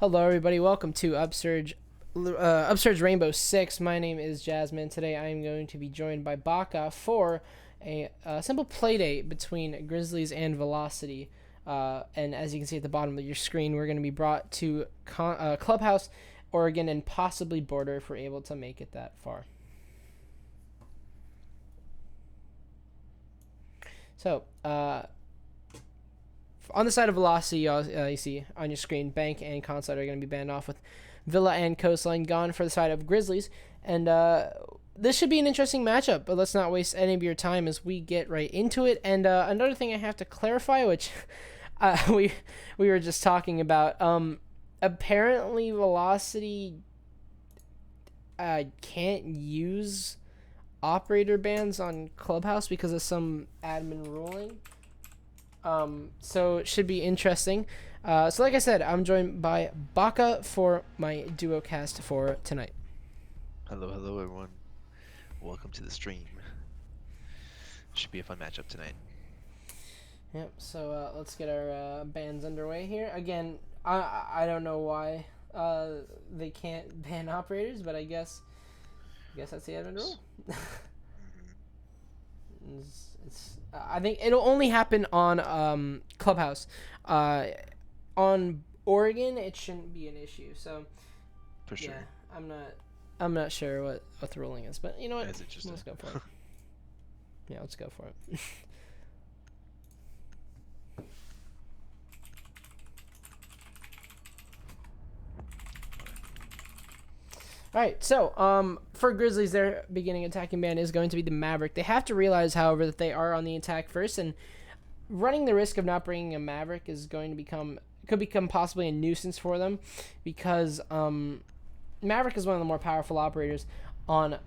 Hello, everybody. Welcome to Upsurge Rainbow Six. My name is Jasmine. Today, I am going to be joined by Baka for a simple playdate between Grizzlies and Velocity. And as you can see at the bottom of your screen, we're going to be brought to Clubhouse, Oregon, and possibly Border if we're able to make it that far. So, on the side of Velocity, you see on your screen, Bank and Conside are going to be banned off with Villa and Coastline gone for the side of Grizzlies. And this should be an interesting matchup, but let's not waste any of your time as we get right into it. And another thing I have to clarify, which we were just talking about, apparently Velocity can't use operator bans on Clubhouse because of some admin ruling. So it should be interesting. So like I said, I'm joined by Baka for my duo cast for tonight. Hello everyone. Welcome to the stream. Should be a fun matchup tonight. Yep, so let's get our bans underway here. Again, I don't know why they can't ban operators, but I guess that's the admin rule. I think it'll only happen on Clubhouse. On Oregon, it shouldn't be an issue. So, for sure. Yeah, I'm not sure what the ruling is, but you know what? That's interesting. Let's go for it. Yeah, let's go for it. Alright, so, for Grizzlies, their beginning attacking ban is going to be the Maverick. They have to realize, however, that they are on the attack first, and running the risk of not bringing a Maverick is going to could become possibly a nuisance for them, because, Maverick is one of the more powerful operators on,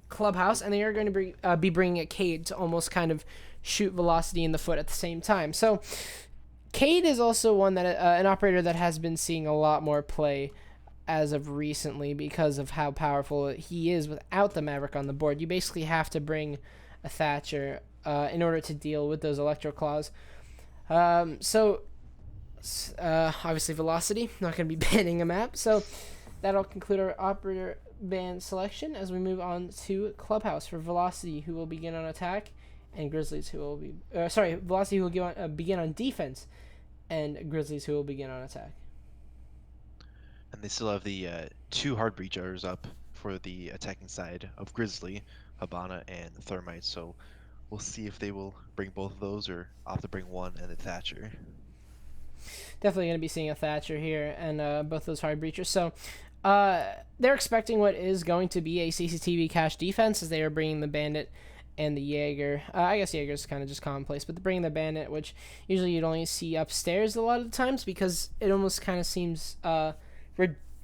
Clubhouse, and they are going to be bringing a Cade to almost kind of shoot Velocity in the foot at the same time. So, Cade is also one that, an operator that has been seeing a lot more play as of recently because of how powerful he is without the Maverick on the board. You basically have to bring a Thatcher in order to deal with those Electro Claws. So obviously Velocity, not going to be banning a map. So that'll conclude our operator ban selection as we move on to Clubhouse for Velocity, who will begin on attack, and Grizzlies, who will be... Velocity, who will begin on defense, and Grizzlies, who will begin on attack. And they still have the two hard breachers up for the attacking side of Grizzly, Habana, and Thermite. So we'll see if they will bring both of those or opt to bring one and the Thatcher. Definitely going to be seeing a Thatcher here and both those hard breachers. So they're expecting what is going to be a CCTV cache defense as they are bringing the Bandit and the Jaeger. I guess Jaeger's kind of just commonplace, but they're bringing the Bandit, which usually you'd only see upstairs a lot of the times because it almost kind of seems...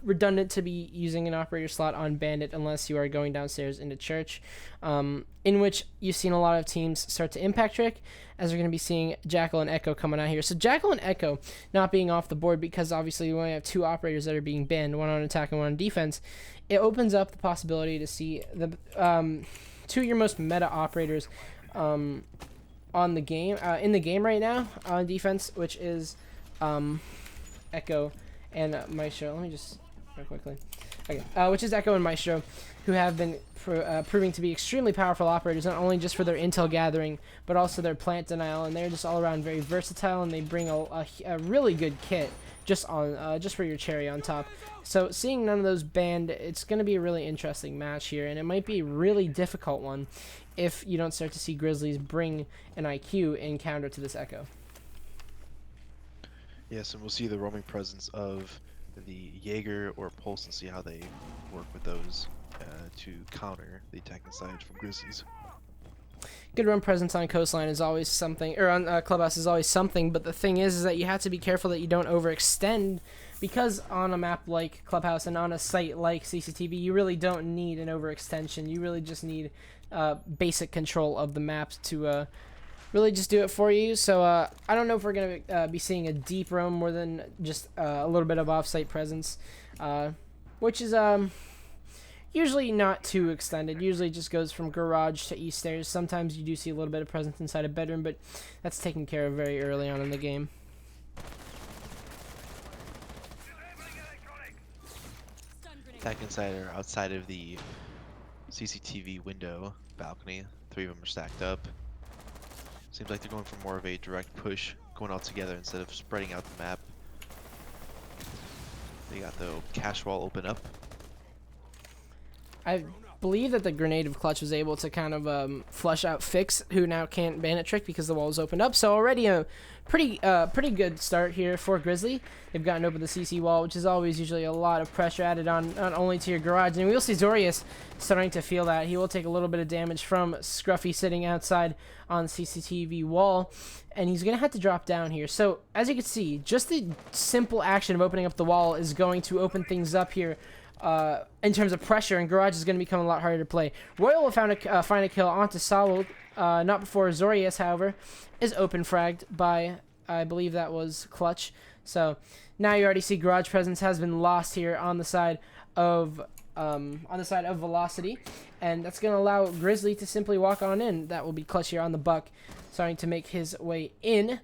redundant to be using an operator slot on Bandit unless you are going downstairs into church, in which you've seen a lot of teams start to impact trick, as we're going to be seeing Jackal and Echo coming out here. So Jackal and Echo not being off the board because obviously we only have two operators that are being banned, one on attack and one on defense. It opens up the possibility to see the two of your most meta operators on the game in the game right now on defense, which is Echo and Maestro. Let me just real quickly. Okay, which is Echo and Maestro, who have been proving to be extremely powerful operators, not only just for their intel gathering, but also their plant denial, and they're just all around very versatile, and they bring a really good kit just for your cherry on top. So seeing none of those banned, it's going to be a really interesting match here, and it might be a really difficult one if you don't start to see Grizzlies bring an IQ in counter to this Echo. Yes, and we'll see the roaming presence of the Jaeger or Pulse and see how they work with those to counter the attacking side from Grizzlies. Good run presence on Coastline is always something, or on Clubhouse is always something, but the thing is that you have to be careful that you don't overextend, because on a map like Clubhouse and on a site like CCTV, you really don't need an overextension. You really just need basic control of the map to... really just do it for you. So I don't know if we're going to be seeing a deep roam more than just a little bit of off-site presence, which is usually not too extended. Usually just goes from garage to east stairs. Sometimes you do see a little bit of presence inside a bedroom, but that's taken care of very early on in the game. Attack inside or outside of the CCTV window balcony. 3 of them are stacked up. Seems like they're going for more of a direct push, going all together instead of spreading out the map. They got the cache wall open up. I believe that the grenade of Clutch was able to kind of flush out Fix, who now can't bandit trick because the wall was opened up. So already a pretty good start here for Grizzly. They've gotten open the CC wall, which is always usually a lot of pressure added on, not only to your garage. And we'll see Zorius starting to feel that. He will take a little bit of damage from Scruffy sitting outside on the CCTV wall. And he's going to have to drop down here. So, as you can see, just the simple action of opening up the wall is going to open things up here in terms of pressure, and Garage is going to become a lot harder to play. Royal will find a kill onto Salo, not before Zorius, however, is open fragged by, I believe that was Clutch. So, now you already see Garage presence has been lost here on the side of Velocity, and that's going to allow Grizzly to simply walk on in. That will be Clutch here on the buck, starting to make his way in.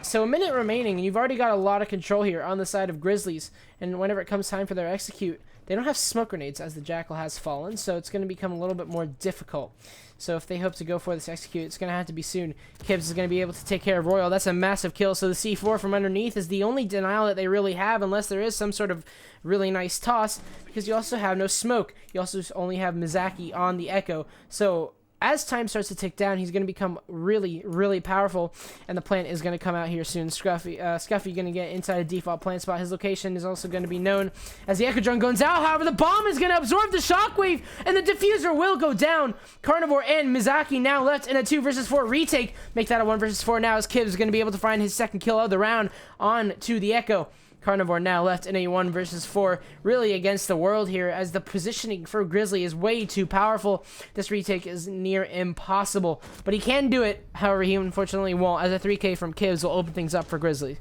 So a minute remaining, and you've already got a lot of control here on the side of Grizzlies, and whenever it comes time for their execute, they don't have smoke grenades as the Jackal has fallen, so it's going to become a little bit more difficult. So if they hope to go for this execute, it's going to have to be soon. Kibbs is going to be able to take care of Royal. That's a massive kill, so the C4 from underneath is the only denial that they really have, unless there is some sort of really nice toss, because you also have no smoke. You also only have Mizaki on the Echo, so as time starts to tick down, he's going to become really, really powerful, and the plant is going to come out here soon. Scuffy going to get inside a default plant spot. His location is also going to be known as the Echo Drone goes out. However, the bomb is going to absorb the shockwave, and the diffuser will go down. Carnivore and Mizaki now left in a 2 versus 4 retake. Make that a 1 versus 4 now, as Kibbs is going to be able to find his second kill of the round on to the Echo. Carnivore now left in a 1 versus 4, really against the world here, as the positioning for Grizzly is way too powerful. This retake is near impossible, but he can do it. However, he unfortunately won't, as a 3K from Kibbs will open things up for Grizzly.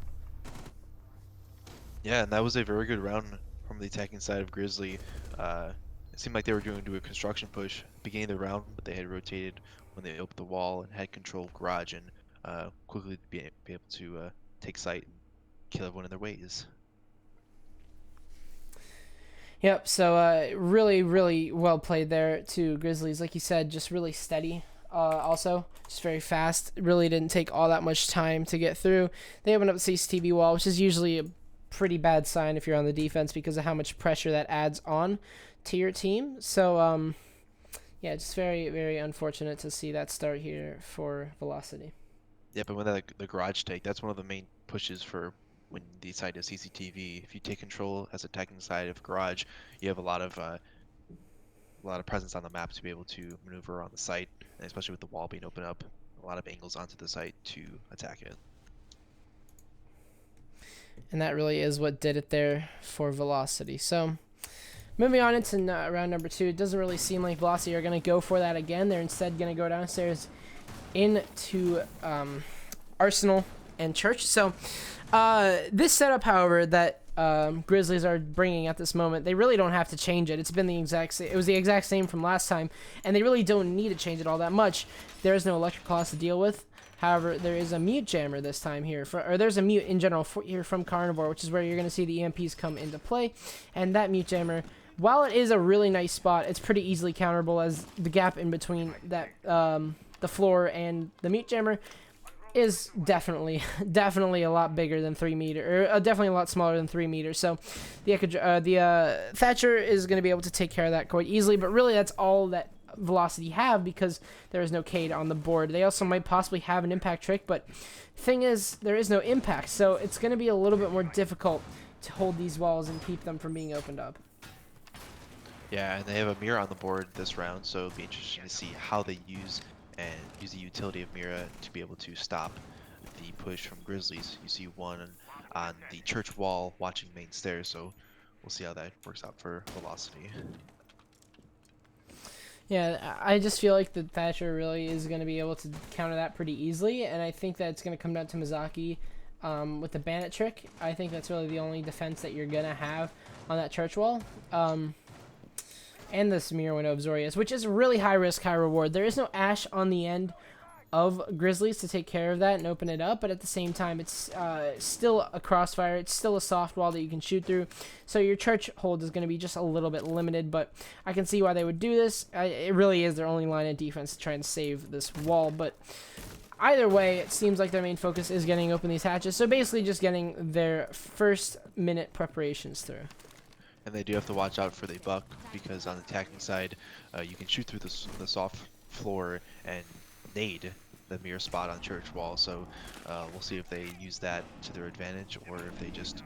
Yeah, and that was a very good round from the attacking side of Grizzly. It seemed like they were going to do a construction push beginning of the round, but they had rotated when they opened the wall and had control of Garage, and quickly be able to take sight and kill everyone in their ways. Yep, so really, really well played there to Grizzlies. Like you said, just really steady. Also, just very fast. Really didn't take all that much time to get through. They opened up the CCTV wall, which is usually a pretty bad sign if you're on the defense because of how much pressure that adds on to your team. So, yeah, just very, very unfortunate to see that start here for Velocity. Yeah, but when the Garage take, that's one of the main pushes for when the side of CCTV. If you take control as attacking side of Garage, you have a lot of presence on the map to be able to maneuver on the site, and especially with the wall being open up, a lot of angles onto the site to attack it. And that really is what did it there for Velocity. So moving on into round number 2, it doesn't really seem like Velocity are going to go for that again. They're instead going to go downstairs into Arsenal and Church. So this setup, however, that Grizzlies are bringing at this moment, they really don't have to change it. It's been the exact same. It was the exact same from last time, and they really don't need to change it all that much. There is no electric cost to deal with. However, there is a mute jammer this time here, or there's a mute in general here from Carnivore, which is where you're going to see the EMPs come into play. And that mute jammer, while it is a really nice spot, it's pretty easily counterable, as the gap in between that the floor and the mute jammer is definitely a lot bigger than 3 meters, or definitely a lot smaller than 3 meters. So the Thatcher is going to be able to take care of that quite easily, but really that's all that Velocity have, because there is no Cade on the board. They also might possibly have an impact trick, but thing is, there is no impact, so it's going to be a little bit more difficult to hold these walls and keep them from being opened up. Yeah, and they have a mirror on the board this round, so it'll be interesting to see how they use the utility of Mira to be able to stop the push from Grizzlies. You see one on the church wall watching main stairs, so we'll see how that works out for Velocity. Yeah, I just feel like the Thatcher really is going to be able to counter that pretty easily, and I think that it's going to come down to Mizaki with the bandit trick. I think that's really the only defense that you're going to have on that church wall. And this mirror window of Zorius, which is really high risk, high reward. There is no Ash on the end of Grizzlies to take care of that and open it up, but at the same time, it's still a crossfire. It's still a soft wall that you can shoot through, so your church hold is going to be just a little bit limited, but I can see why they would do this. It really is their only line of defense to try and save this wall, but either way, it seems like their main focus is getting open these hatches, so basically just getting their first minute preparations through. And they do have to watch out for the buck, because on the attacking side, you can shoot through the soft floor and nade the mirror spot on church wall. So we'll see if they use that to their advantage, or if they just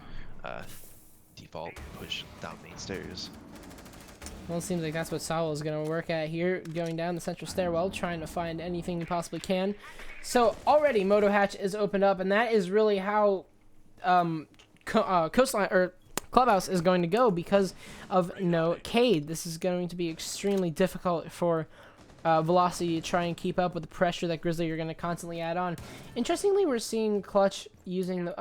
default push down main stairs. Well, it seems like that's what Saul is going to work at here, going down the central stairwell, trying to find anything he possibly can. So already Moto Hatch is opened up, and that is really how Coastline or Clubhouse is going to go because of no Cade. This is going to be extremely difficult for Velocity to try and keep up with the pressure that Grizzly are going to constantly add on. Interestingly, we're seeing Clutch using the,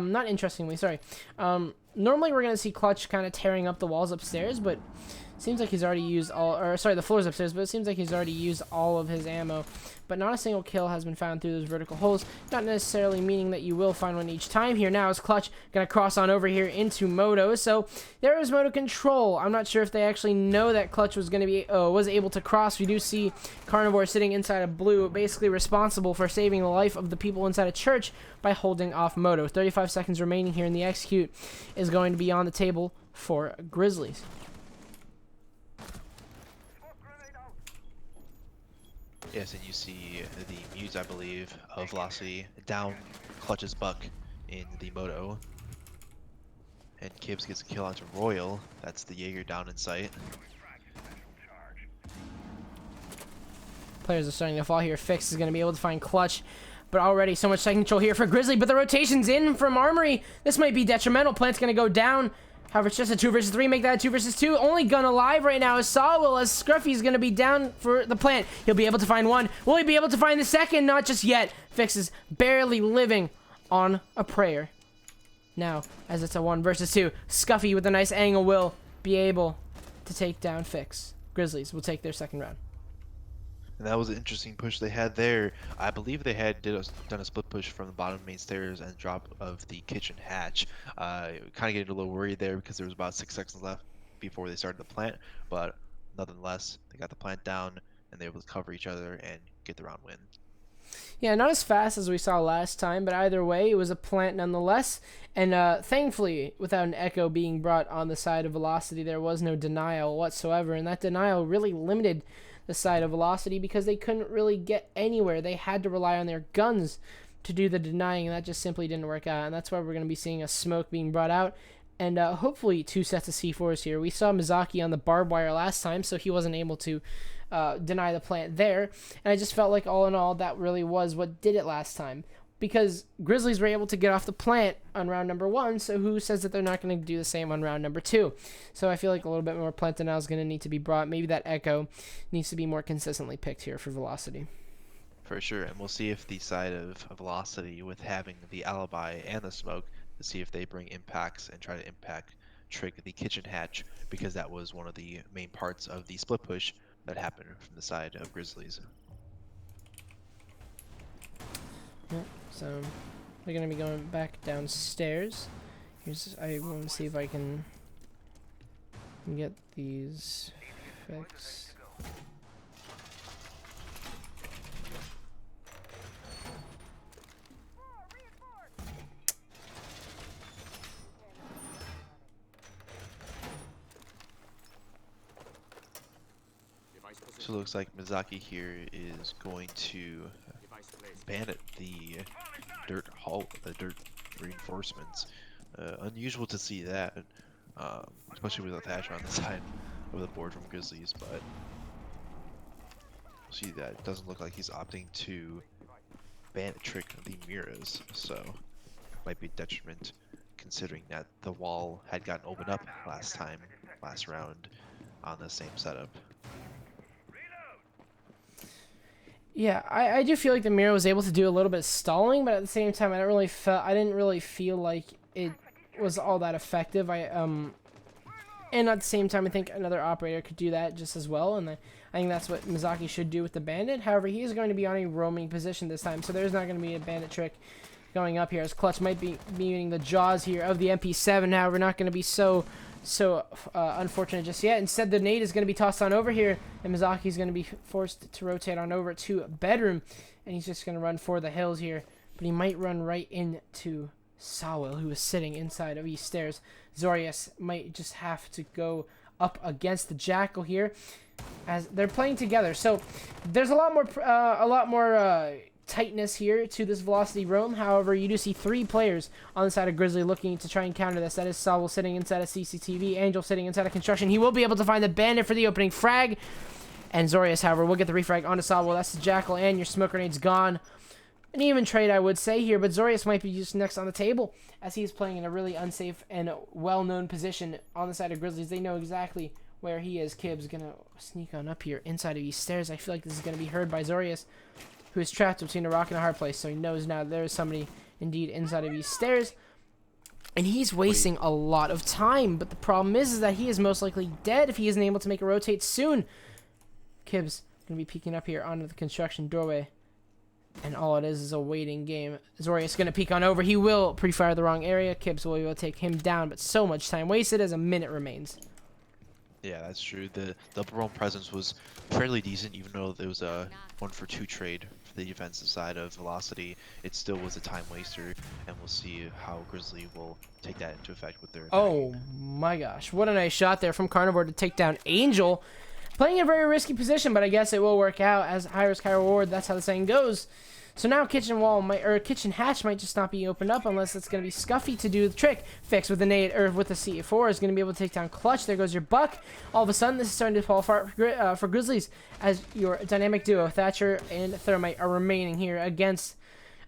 not interestingly, sorry. Normally we're going to see Clutch kind of tearing up the walls upstairs, but seems like he's already used all, or sorry, the floors upstairs, but it seems like he's already used all of his ammo. But not a single kill has been found through those vertical holes, not necessarily meaning that you will find one each time. Here now is Clutch going to cross on over here into Moto. So there is Moto control. I'm not sure if they actually know that Clutch was going to be, was able to cross. We do see Carnivore sitting inside of blue, basically responsible for saving the life of the people inside a church by holding off Moto. 35 seconds remaining here, and the execute is going to be on the table for Grizzlies. Yes, and you see the muse, I believe, of Velocity down Clutch's buck in the Moto. And Kibbs gets a kill onto Royal. That's the Jaeger down in sight. Players are starting to fall here. Fix is going to be able to find Clutch. But already so much side control here for Grizzly. But the rotation's in from Armory. This might be detrimental. Plant's going to go down. However, it's just a 2 versus 3. Make that a 2 versus 2. Only gun alive right now is Sawwell, as Scruffy's going to be down for the plant. He'll be able to find one. Will he be able to find the second? Not just yet. Fix is barely living on a prayer. Now, as it's a 1 versus 2, Scuffy with a nice angle will be able to take down Fix. Grizzlies will take their second round. And that was an interesting push they had there. I believe they had done a split push from the bottom main stairs and drop of the kitchen hatch. Kind of getting a little worried there because there was about 6 seconds left before they started the plant. But nonetheless, they got the plant down and they were able to cover each other and get the round win. Yeah, not as fast as we saw last time, but either way, it was a plant nonetheless. And thankfully, without an echo being brought on the side of Velocity, there was no denial whatsoever. And that denial really limited the side of Velocity because they couldn't really get anywhere. They had to rely on their guns to do the denying, and that just simply didn't work out. And that's why we're going to be seeing a smoke being brought out, and hopefully 2 sets of C4s here. We saw Mizaki on the barbed wire last time, so he wasn't able to deny the plant there. And I just felt like all in all, that really was what did it last time. Because Grizzlies were able to get off the plant on round number 1, so who says that they're not going to do the same on round number 2? So I feel like a little bit more plant denial is going to need to be brought. Maybe that echo needs to be more consistently picked here for Velocity. For sure, and we'll see if the side of Velocity, with having the alibi and the smoke, to see if they bring impacts and try to impact trick the kitchen hatch, because that was one of the main parts of the split push that happened from the side of Grizzlies. Yep. So we're gonna be going back downstairs. I want to see if I can get these fixed. So it looks like Mizaki here is going to bandit the dirt reinforcements. Unusual to see that, especially with a Thatcher on the side of the board from Grizzlies, but see that it doesn't look like he's opting to bandit trick the mirrors, so might be a detriment considering that the wall had gotten opened up last round on the same setup. Yeah, I do feel like the mirror was able to do a little bit of stalling, but at the same time, I didn't really feel like it was all that effective. And at the same time, I think another operator could do that just as well. And I think that's what Mizaki should do with the bandit. However, he is going to be on a roaming position this time. So there's not going to be a bandit trick going up here, as Clutch might be meeting the jaws here of the MP7. However, not going to be so unfortunate just yet. Instead, the nade is going to be tossed on over here, and Mizaki is going to be forced to rotate on over to bedroom, and he's just going to run for the hills here. But he might run right into Sawil, who is sitting inside of East Stairs. Zorius might just have to go up against the Jackal here, as they're playing together. So there's a lot more tightness here to this velocity roam. However, you do see 3 players on the side of Grizzly looking to try and counter this. That is Sawil sitting inside of CCTV, Angel sitting inside of construction. He will be able to find the bandit for the opening frag, and Zorius, however, will get the refrag onto Sawil. That's the Jackal, and your smoke grenade's gone. An even trade, I would say here, but Zorius might be just next on the table, as he's playing in a really unsafe and well-known position on the side of Grizzlies. They know exactly where he is. Kib's gonna sneak on up here inside of East Stairs. I feel like this is gonna be heard by Zorius, who is trapped between a rock and a hard place, so he knows now there is somebody indeed inside of East Stairs. And he's wasting a lot of time, but the problem is that he is most likely dead if he isn't able to make a rotate soon. Kib's gonna be peeking up here onto the construction doorway, and all it is a waiting game. Zorius going to peek on over. He will pre-fire the wrong area. Kibs will be able to take him down, but so much time wasted as a minute remains. Yeah, that's true. The double roam presence was fairly decent, even though there was a 1-for-2 trade for the defensive side of Velocity. It still was a time waster, and we'll see how Grizzly will take that into effect with their attacking. Oh my gosh, what a nice shot there from Carnivore to take down Angel. Playing a very risky position, but I guess it will work out as high risk, high reward. That's how the saying goes. So now kitchen hatch might just not be opened up unless it's going to be Scuffy to do the trick. Fix with the nade, or with the C4 is going to be able to take down Clutch. There goes your Buck. All of a sudden, this is starting to fall apart for Grizzlies, as your dynamic duo, Thatcher and Thermite, are remaining here against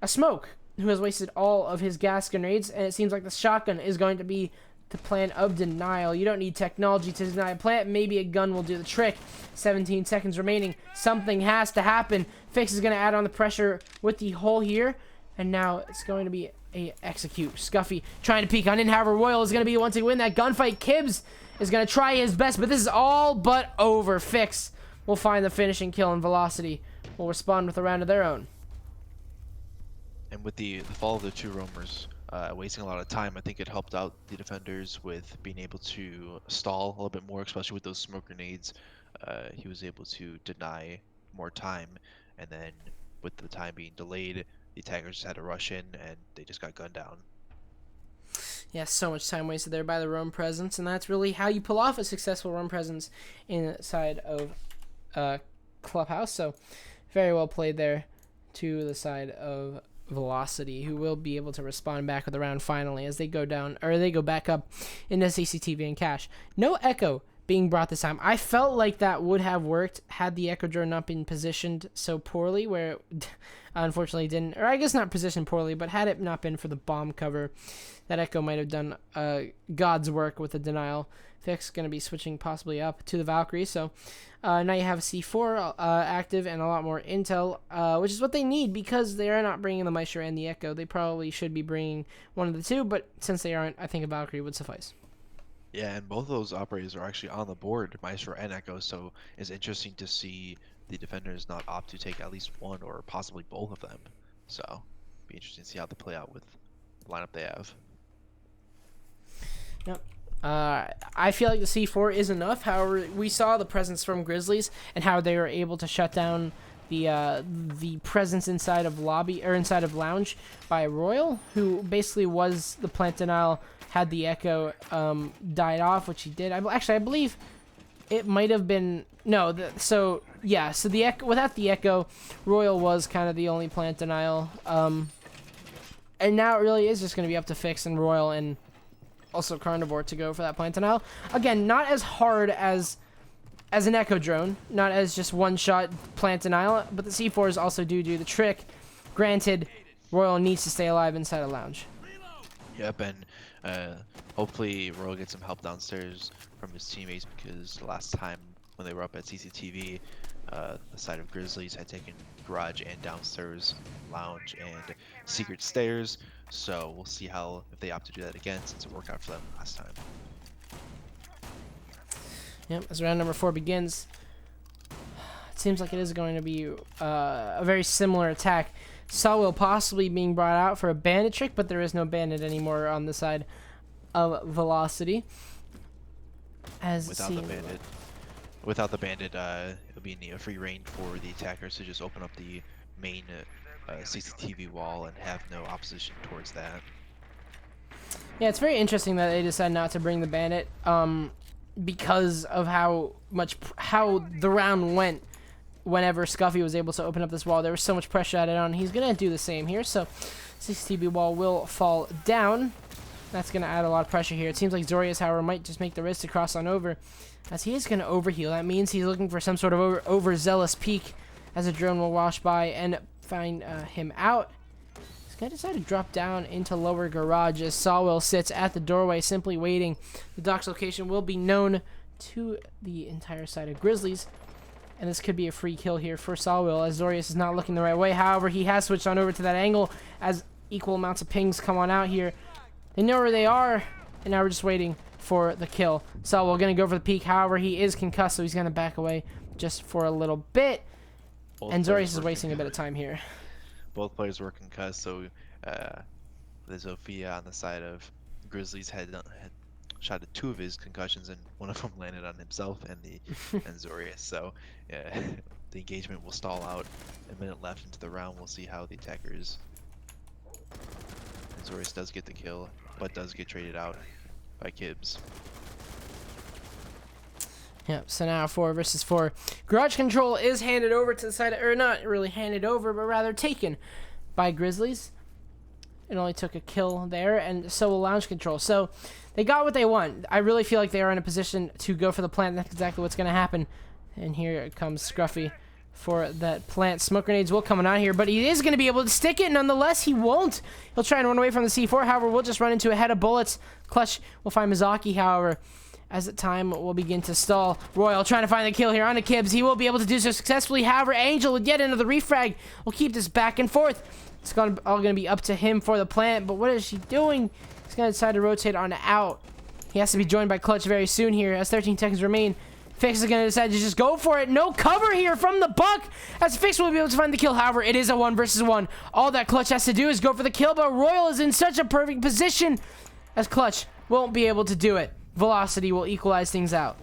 a Smoke, who has wasted all of his gas grenades, and it seems like the shotgun is going to be the plan of denial. You don't need technology to deny a plant. Maybe a gun will do the trick. 17 seconds remaining. Something has to happen. Fix is going to add on the pressure with the hole here, and now it's going to be a execute. Scuffy trying to peek on in. However, Royal is going to be one to win that gunfight. Kibs is going to try his best, but this is all but over. Fix will find the finishing kill, and Velocity will respond with a round of their own. And with the fall of the 2 roamers, wasting a lot of time, I think it helped out the defenders with being able to stall a little bit more, especially with those smoke grenades. He was able to deny more time, and then with the time being delayed, the attackers just had to rush in, and they just got gunned down. Yeah, so much time wasted there by the roam presence, and that's really how you pull off a successful roam presence inside of Clubhouse. So very well played there to the side of Velocity, who will be able to respond back with a round finally as they go down, or they go back up into CCTV and cash. No echo being brought this time. I felt like that would have worked had the echo drone not been positioned so poorly, where it unfortunately didn't, or I guess not positioned poorly, but had it not been for the bomb cover, that echo might have done God's work with the denial. Fix going to be switching possibly up to the Valkyrie, so now you have C4 active and a lot more intel, which is what they need because they are not bringing the Maestro and the Echo. They probably should be bringing one of the two, but since they aren't, I think a Valkyrie would suffice. Yeah, and both of those operators are actually on the board, Maestro and Echo, so it's interesting to see the defenders not opt to take at least one or possibly both of them. So be interesting to see how they play out with the lineup they have. Yep. I feel like the C4 is enough. However, we saw the presence from Grizzlies and how they were able to shut down the presence inside of lobby or inside of lounge by Royal, who basically was the plant denial had the echo died off, which he did. I believe it might have been so the echo, without the echo, Royal was kind of the only plant denial, and now it really is just going to be up to Fix and Royal and also Carnivore to go for that plant denial. Again, not as hard as an echo drone, not as just one shot plant denial, but the C4s also do the trick. Granted, Royal needs to stay alive inside a lounge. Yep, and hopefully Royal gets some help downstairs from his teammates, because the last time when they were up at CCTV, the side of Grizzlies had taken garage and downstairs lounge and secret stairs. So we'll see if they opt to do that again, since it worked out for them last time. Yep, as round number 4 begins, it seems like it is going to be a very similar attack. Sawwell possibly being brought out for a bandit trick, but there is no bandit anymore on the side of Velocity. As without the bandit, it'll be a free reign for the attackers to just open up the main CCTV wall and have no opposition towards that. Yeah, it's very interesting that they decided not to bring the bandit, because of how the round went. Whenever Scuffy was able to open up this wall, there was so much pressure added on. He's gonna do the same here, so CCTV wall will fall down. That's gonna add a lot of pressure here. It seems like Zorius, however, might just make the risk to cross on over, as he is gonna overheal. That means he's looking for some sort of overzealous peek, as a drone will wash by and find him out. He's gonna decide to drop down into lower garage as Sawwell sits at the doorway, simply waiting. The Doc's location will be known to the entire side of Grizzlies. And this could be a free kill here for Sawwell, as Zorius is not looking the right way. However, he has switched on over to that angle as equal amounts of pings come on out here. They know where they are, and now we're just waiting for the kill. Sawwell going to go for the peek. However, he is concussed, so he's going to back away just for a little bit. And Zorius is wasting a bit of time here. Both players were concussed, so the Zofia on the side of Grizzlies had shot at 2 of his concussions, and one of them landed on himself and Zorius. So the engagement will stall out. A minute left into the round. We'll see how the attackers. And Zorius does get the kill, but does get traded out by Kibbs. Yep, so now 4 versus 4. Garage control is handed over to the side, or not really handed over, but rather taken by Grizzlies. It only took a kill there, and so will lounge control. So they got what they want. I really feel like they are in a position to go for the plant. That's exactly what's going to happen. And here comes Scruffy for that plant. Smoke grenades will come out here, but he is going to be able to stick it. Nonetheless, he won't. He'll try and run away from the C4. However, we'll just run into a head of bullets. Clutch will find Mizaki, however, as the time will begin to stall. Royal trying to find the kill here on the Kibbs. He will be able to do so successfully. However, Angel will get into the refrag. We'll keep this back and forth. It's all going to be up to him for the plant, but what is she doing? He's going to decide to rotate on out. He has to be joined by Clutch very soon here as 13 seconds remain. Fix is going to decide to just go for it. No cover here from the Buck, as Fix will be able to find the kill. However, it is a 1 versus 1. All that Clutch has to do is go for the kill, but Royal is in such a perfect position as Clutch won't be able to do it. Velocity will equalize things out.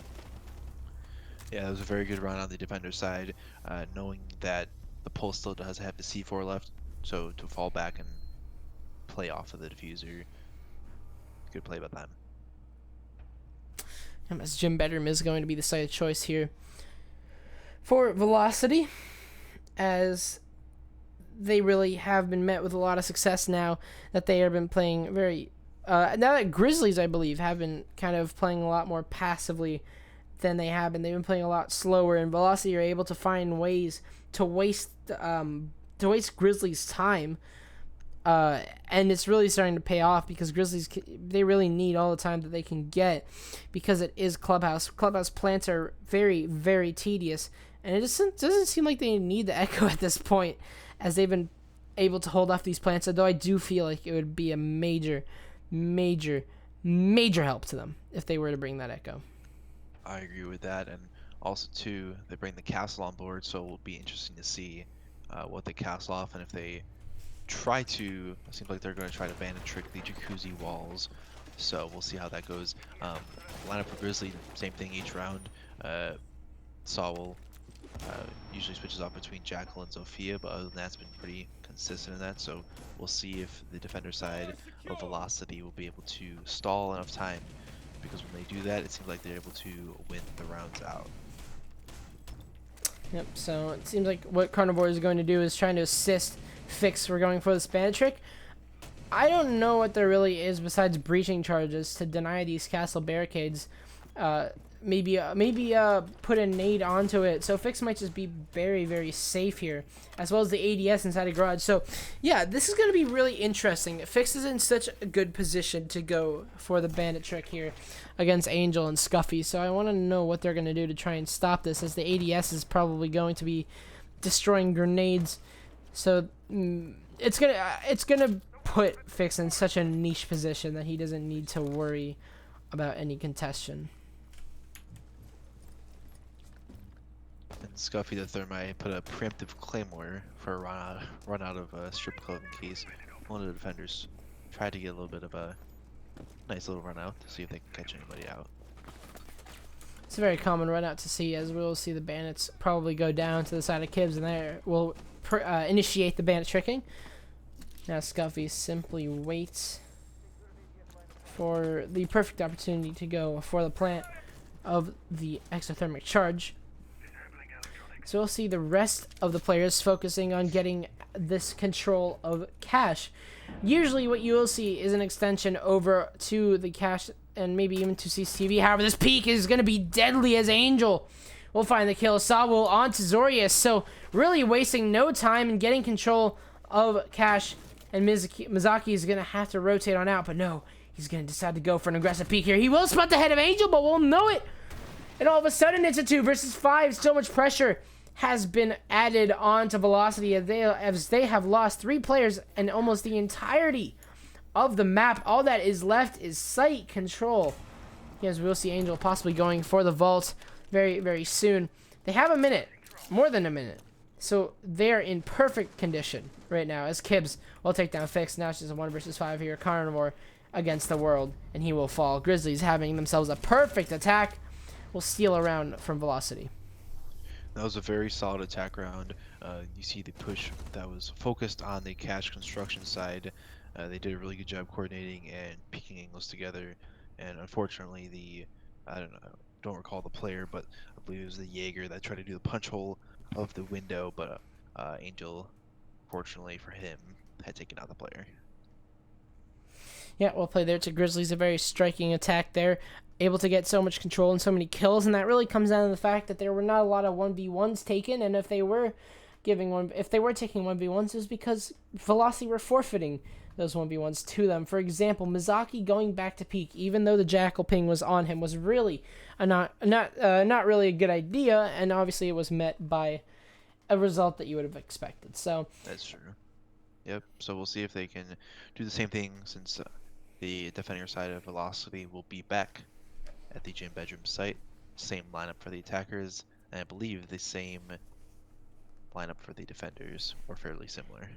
Yeah, that was a very good run on the defender side, knowing that the Pulse still does have the C4 left, so to fall back and play off of the diffuser. Good play by them. As Jim Bedram is going to be the site of choice here for Velocity, as they really have been met with a lot of success now that they have been playing very now that Grizzlies, I believe, have been kind of playing a lot more passively than they have been. They've been playing a lot slower, and Velocity are able to find ways to waste Grizzlies' time, and it's really starting to pay off because Grizzlies, they really need all the time that they can get because it is Clubhouse. Clubhouse plants are very, very tedious, and it doesn't seem like they need the Echo at this point, as they've been able to hold off these plants, although I do feel like it would be a major help to them if they were to bring that Echo. I agree with that, and also too, they bring the castle on board, so it will be interesting to see what they castle off, and if they try to, it seems like they're going to try to bandit trick the jacuzzi walls, so we'll see how that goes. Lineup for Grizzly, same thing each round. Sawwell usually switches off between Jackal and Zofia, but other than that, it's been pretty consistent in that, so we'll see if the defender side of Velocity will be able to stall enough time, because when they do that, it seems like they're able to win the rounds out. Yep, so it seems like what Carnivore is going to do is trying to assist Fix. We're going for the Spanish trick. I don't know what there really is besides breaching charges to deny these castle barricades. Maybe put a nade onto it. So Fix might just be very, very safe here, as well as the ADS inside a garage. So yeah, this is going to be really interesting. Fix is in such a good position to go for the bandit trick here against Angel and Scuffy. So I want to know what they're going to do to try and stop this, as the ADS is probably going to be destroying grenades. So it's gonna put Fix in such a niche position that he doesn't need to worry about any contention. Scuffy the Thermite put a preemptive Claymore for a run out of strip club in case one of the defenders tried to get a little bit of a nice little run out to see if they can catch anybody out. It's a very common run out to see, as we'll see the bandits probably go down to the side of Kibbs, and there will initiate the bandit tricking. Now Scuffy simply waits for the perfect opportunity to go for the plant of the exothermic charge. So we'll see the rest of the players focusing on getting this control of cash. Usually what you will see is an extension over to the cash and maybe even to CCTV. However, this peak is going to be deadly as Angel will find the kill. Sawwill on to Zorius. So really wasting no time in getting control of cash. And Mizaki is going to have to rotate on out. But no, he's going to decide to go for an aggressive peek here. He will spot the head of Angel, but we'll know it. And all of a sudden, it's a 2 versus 5. So much pressure has been added on to Velocity as they have lost 3 players and almost the entirety of the map. All that is left is site control. Yes, we'll see Angel possibly going for the vault very, very soon. They have a minute, more than a minute. So they're in perfect condition right now as Kibbs will take down Fix. Now it's just a 1 versus 5 here. Carnivore against the world, and he will fall. Grizzlies having themselves a perfect attack will steal around from Velocity. That was a very solid attack round. You see the push that was focused on the cache construction side. They did a really good job coordinating and picking angles together. And unfortunately, I don't recall the player, but I believe it was the Jaeger that tried to do the punch hole of the window. But Angel, fortunately for him, had taken out the player. Yeah, well played there to Grizzlies. A very striking attack there. Able to get so much control and so many kills, and that really comes down to the fact that there were not a lot of 1v1s taken, and if they were taking 1v1s, it was because Velocity were forfeiting those 1v1s to them. For example, Mizaki going back to peak, even though the Jackal ping was on him, was really not really a good idea, and obviously it was met by a result that you would have expected. So that's true. Yep. So we'll see if they can do the same thing, since the defender side of Velocity will be back at the gym bedroom site. Same lineup for the attackers, and I believe the same lineup for the defenders, or fairly similar.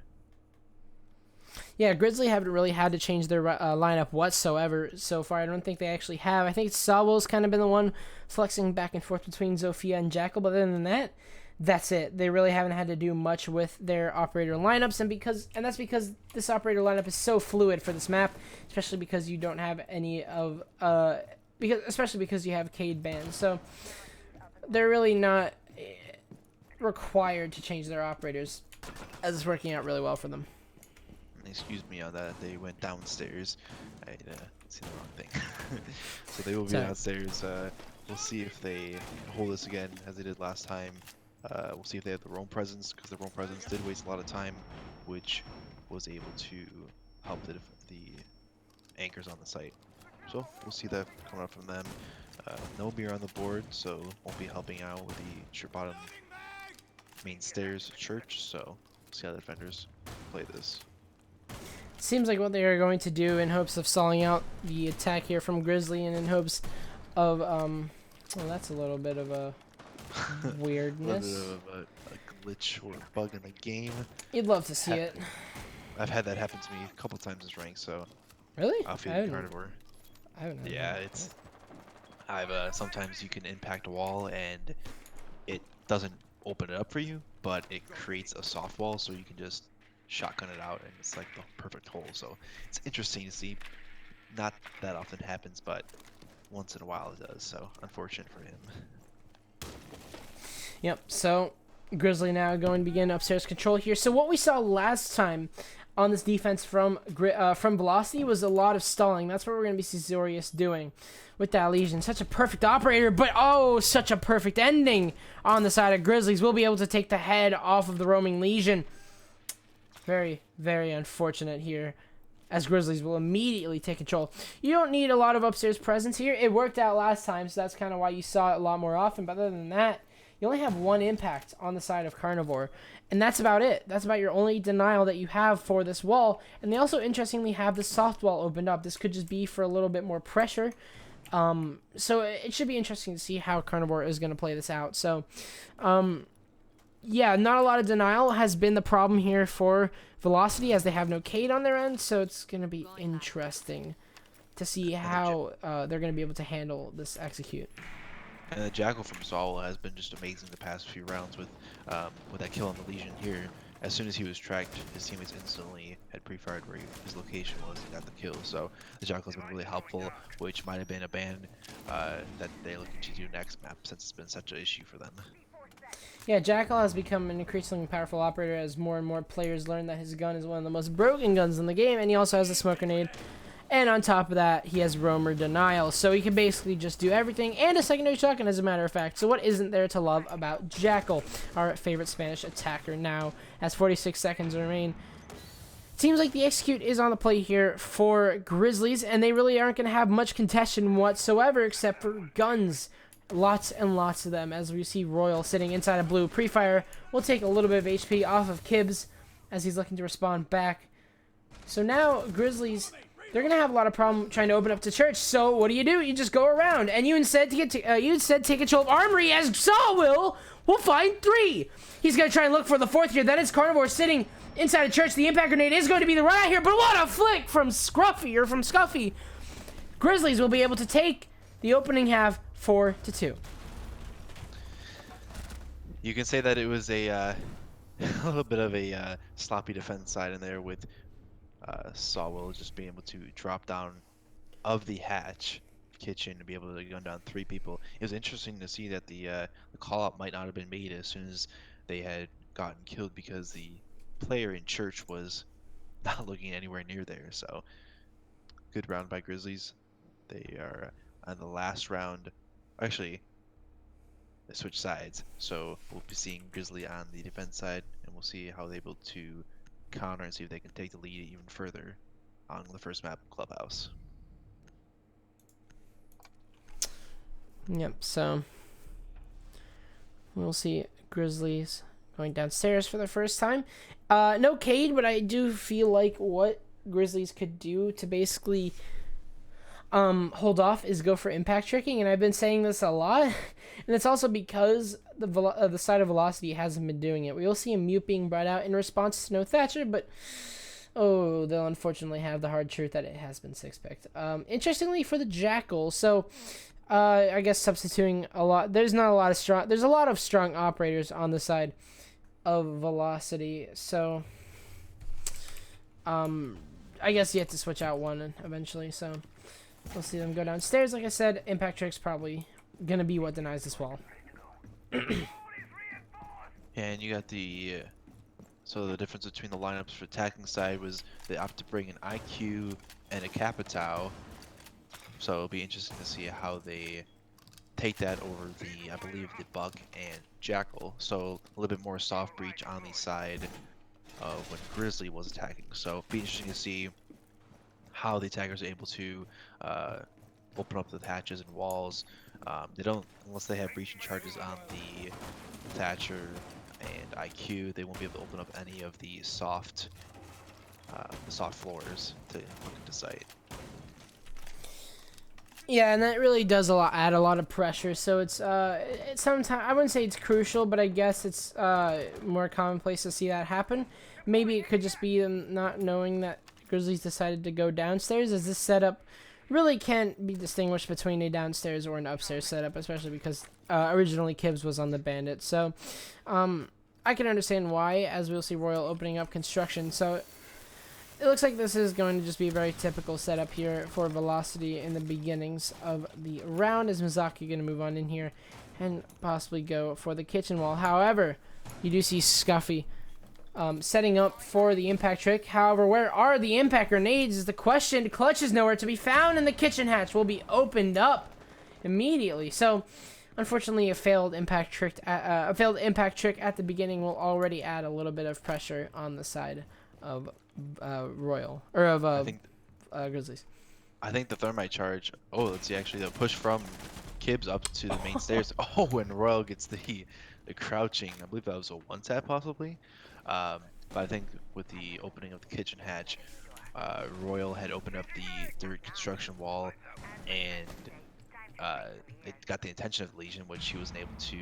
Yeah, Grizzly haven't really had to change their lineup whatsoever so far. I don't think they actually have. I think Sawell's kind of been the one flexing back and forth between Zofia and Jackal, but other than that, that's it. They really haven't had to do much with their operator lineups, and that's because this operator lineup is so fluid for this map, especially because you don't have any of especially because you have Cade banned. So they're really not required to change their operators, as it's working out really well for them. Excuse me on that. They went downstairs. I see the wrong thing. So they will be downstairs. We'll see if they hold this again as they did last time. We'll see if they have the roam presence, because the roam presence did waste a lot of time, which was able to help the anchors on the site. So we'll see that coming up from them. No beer on the board, so won't be helping out with the strip bottom main stairs church. So we'll see how the defenders play this. Seems like what they are going to do in hopes of stalling out the attack here from Grizzly, and in hopes of well, that's a little bit of a weirdness. A little bit of a glitch or a bug in the game. You'd love to see it. I've had that happen to me a couple times as ranked, so really? I'll feel the carnivore. I haven't. Yeah, sometimes you can impact a wall and it doesn't open it up for you, but it creates a soft wall, so you can just shotgun it out, and it's like the perfect hole. So it's interesting to see. Not that often happens, but once in a while it does. So unfortunate for him. Yep. So Grizzly now going to begin upstairs control here. So what we saw last time on this defense from Velocity was a lot of stalling. That's what we're going to be seeing Zorius doing with that Legion. Such a perfect operator, but oh, such a perfect ending on the side of Grizzlies. We'll be able to take the head off of the roaming Legion. Very, very unfortunate here, as Grizzlies will immediately take control. You don't need a lot of upstairs presence here. It worked out last time, so that's kind of why you saw it a lot more often. But other than that, you only have one impact on the side of Carnivore, and that's about it. That's about your only denial that you have for this wall. And they also, interestingly, have the soft wall opened up. This could just be for a little bit more pressure. So it should be interesting to see how Carnivore is going to play this out. So yeah, not a lot of denial has been the problem here for Velocity, as they have no Cade on their end, so it's going to be interesting to see how they're going to be able to handle this execute. And the Jackal from Saul has been just amazing the past few rounds with that kill on the Legion here. As soon as he was tracked, his teammates instantly had pre-fired where his location was and got the kill. So the Jackal has been really helpful, which might have been a ban that they're looking to do next map since it's been such an issue for them. Yeah, Jackal has become an increasingly powerful operator as more and more players learn that his gun is one of the most broken guns in the game, and he also has a smoke grenade. And on top of that, he has roamer denial, so he can basically just do everything, and a secondary shotgun, as a matter of fact. So what isn't there to love about Jackal, our favorite Spanish attacker now, as 46 seconds remain? Seems like the execute is on the play here for Grizzlies, and they really aren't going to have much contention whatsoever except for guns. Lots and lots of them, as we see Royal sitting inside of blue. Pre-fire will take a little bit of HP off of Kibbs as he's looking to respond back. So now Grizzlies, they're gonna have a lot of problem trying to open up to church. So what do? You just go around, and you instead take control of Armory, as Saul will find 3. He's gonna try and look for the 4th here. Then it's Carnivore sitting inside of church. The impact grenade is going to be the run out here, but what a flick from Scuffy. Grizzlies will be able to take the opening half 4-2. You can say that it was a little bit of a sloppy defense side in there with Sawwell just being able to drop down of the hatch kitchen to be able to gun down 3 people. It was interesting to see that the call out might not have been made as soon as they had gotten killed, because the player in church was not looking anywhere near there. So good round by Grizzlies. They are on the last round. Actually, they switch sides, so we'll be seeing Grizzly on the defense side, and we'll see how they're able to counter and see if they can take the lead even further on the first map, Clubhouse. Yep, so we'll see Grizzlies going downstairs for the first time. No Cade, but I do feel like what Grizzlies could do to basically hold off is go for impact tricking, and I've been saying this a lot, and it's also because the side of Velocity hasn't been doing it. We will see a mute being brought out in response to no Thatcher, but they'll unfortunately have the hard truth that it has been 6-picked. Interestingly for the Jackal, so I guess substituting a lot. There's a lot of strong operators on the side of Velocity, so I guess you have to switch out one eventually. So we'll see them go downstairs. Like I said, impact trick's probably gonna be what denies this wall. And you got the so the difference between the lineups for attacking side was they opted to bring an IQ and a Capitao. So it'll be interesting to see how they take that over the, I believe, the Buck and Jackal. So a little bit more soft breach on the side of when Grizzly was attacking. So it'll be interesting to see how the attackers are able to open up the hatches and walls. They don't, unless they have breaching charges on the Thatcher and IQ, they won't be able to open up any of the soft floors to look into sight. Yeah, and that really does add a lot of pressure. So it's sometimes, I wouldn't say it's crucial, but I guess it's more commonplace to see that happen. Maybe it could just be them not knowing that Grizzlies decided to go downstairs, as this setup really can't be distinguished between a downstairs or an upstairs setup, especially because originally Kibbs was on the Bandit. So I can understand why, as we'll see Royal opening up construction. So it looks like this is going to just be a very typical setup here for Velocity in the beginnings of the round, as Mizaki going to move on in here and possibly go for the kitchen wall. However, you do see Scuffy setting up for the impact trick. However, where are the impact grenades is the question. Clutch is nowhere to be found, and the kitchen hatch will be opened up immediately. So unfortunately, a failed impact trick at the beginning will already add a little bit of pressure on the side of Royal, or of Grizzlies. I think the thermite charge. Oh, let's see. Actually, the push from Kibbs up to the main stairs. Oh, and Royal gets the crouching. I believe that was a one tap possibly. But I think with the opening of the kitchen hatch, Royal had opened up the third construction wall, and it got the attention of the Legion, which he wasn't able to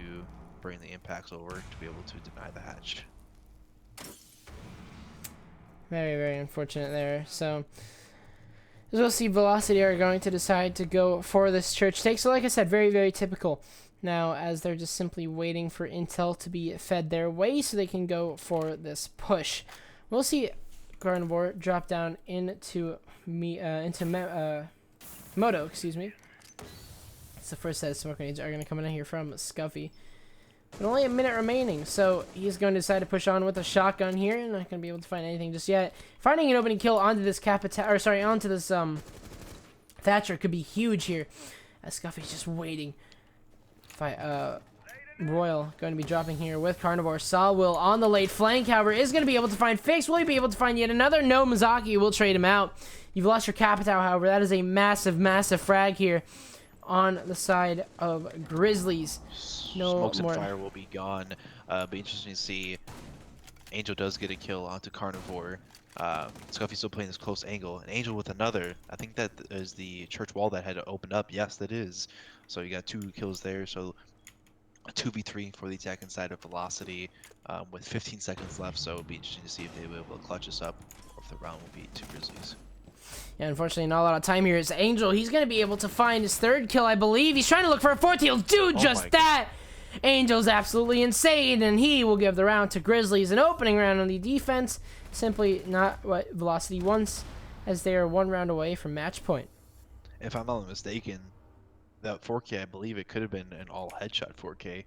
bring the impacts over to be able to deny the hatch. Very, very unfortunate there. So, as we'll see, Velocity are going to decide to go for this church take. So, like I said, very, very typical. Now, as they're just simply waiting for intel to be fed their way so they can go for this push. We'll see Carnivore drop down into Moto, excuse me. It's the first set of smoke grenades are going to come in here from Scuffy. But only a minute remaining, so he's going to decide to push on with a shotgun here. Not going to be able to find anything just yet. Finding an opening kill onto this onto this Thatcher could be huge here. As Scuffy's just waiting. Royal going to be dropping here with Carnivore. Sawwill on the late flank, however, is going to be able to find Fix. Will he be able to find yet another? No, Mizaki will trade him out. You've lost your Capitao, however. That is a massive, massive frag here on the side of Grizzlies. No Smokes more. and fire will be gone. Be interesting to see. Angel does get a kill onto Carnivore. Scuffy's still playing this close angle. An Angel with another. I think that is the church wall that had to open up. Yes, that is. So you got 2 kills there. So a 2v3 for the attack inside of Velocity with 15 seconds left. So it'll be interesting to see if they will be able to clutch us up or if the round will be 2 Grizzlies. Yeah, unfortunately, not a lot of time here. It's Angel. He's going to be able to find his 3rd kill, I believe. He's trying to look for a 4th. He'll do just that. Angel's absolutely insane, and he will give the round to Grizzlies. An opening round on the defense. Simply not what Velocity wants, as they are 1 round away from match point. If I'm not mistaken, that 4K, I believe it could have been an all headshot 4K.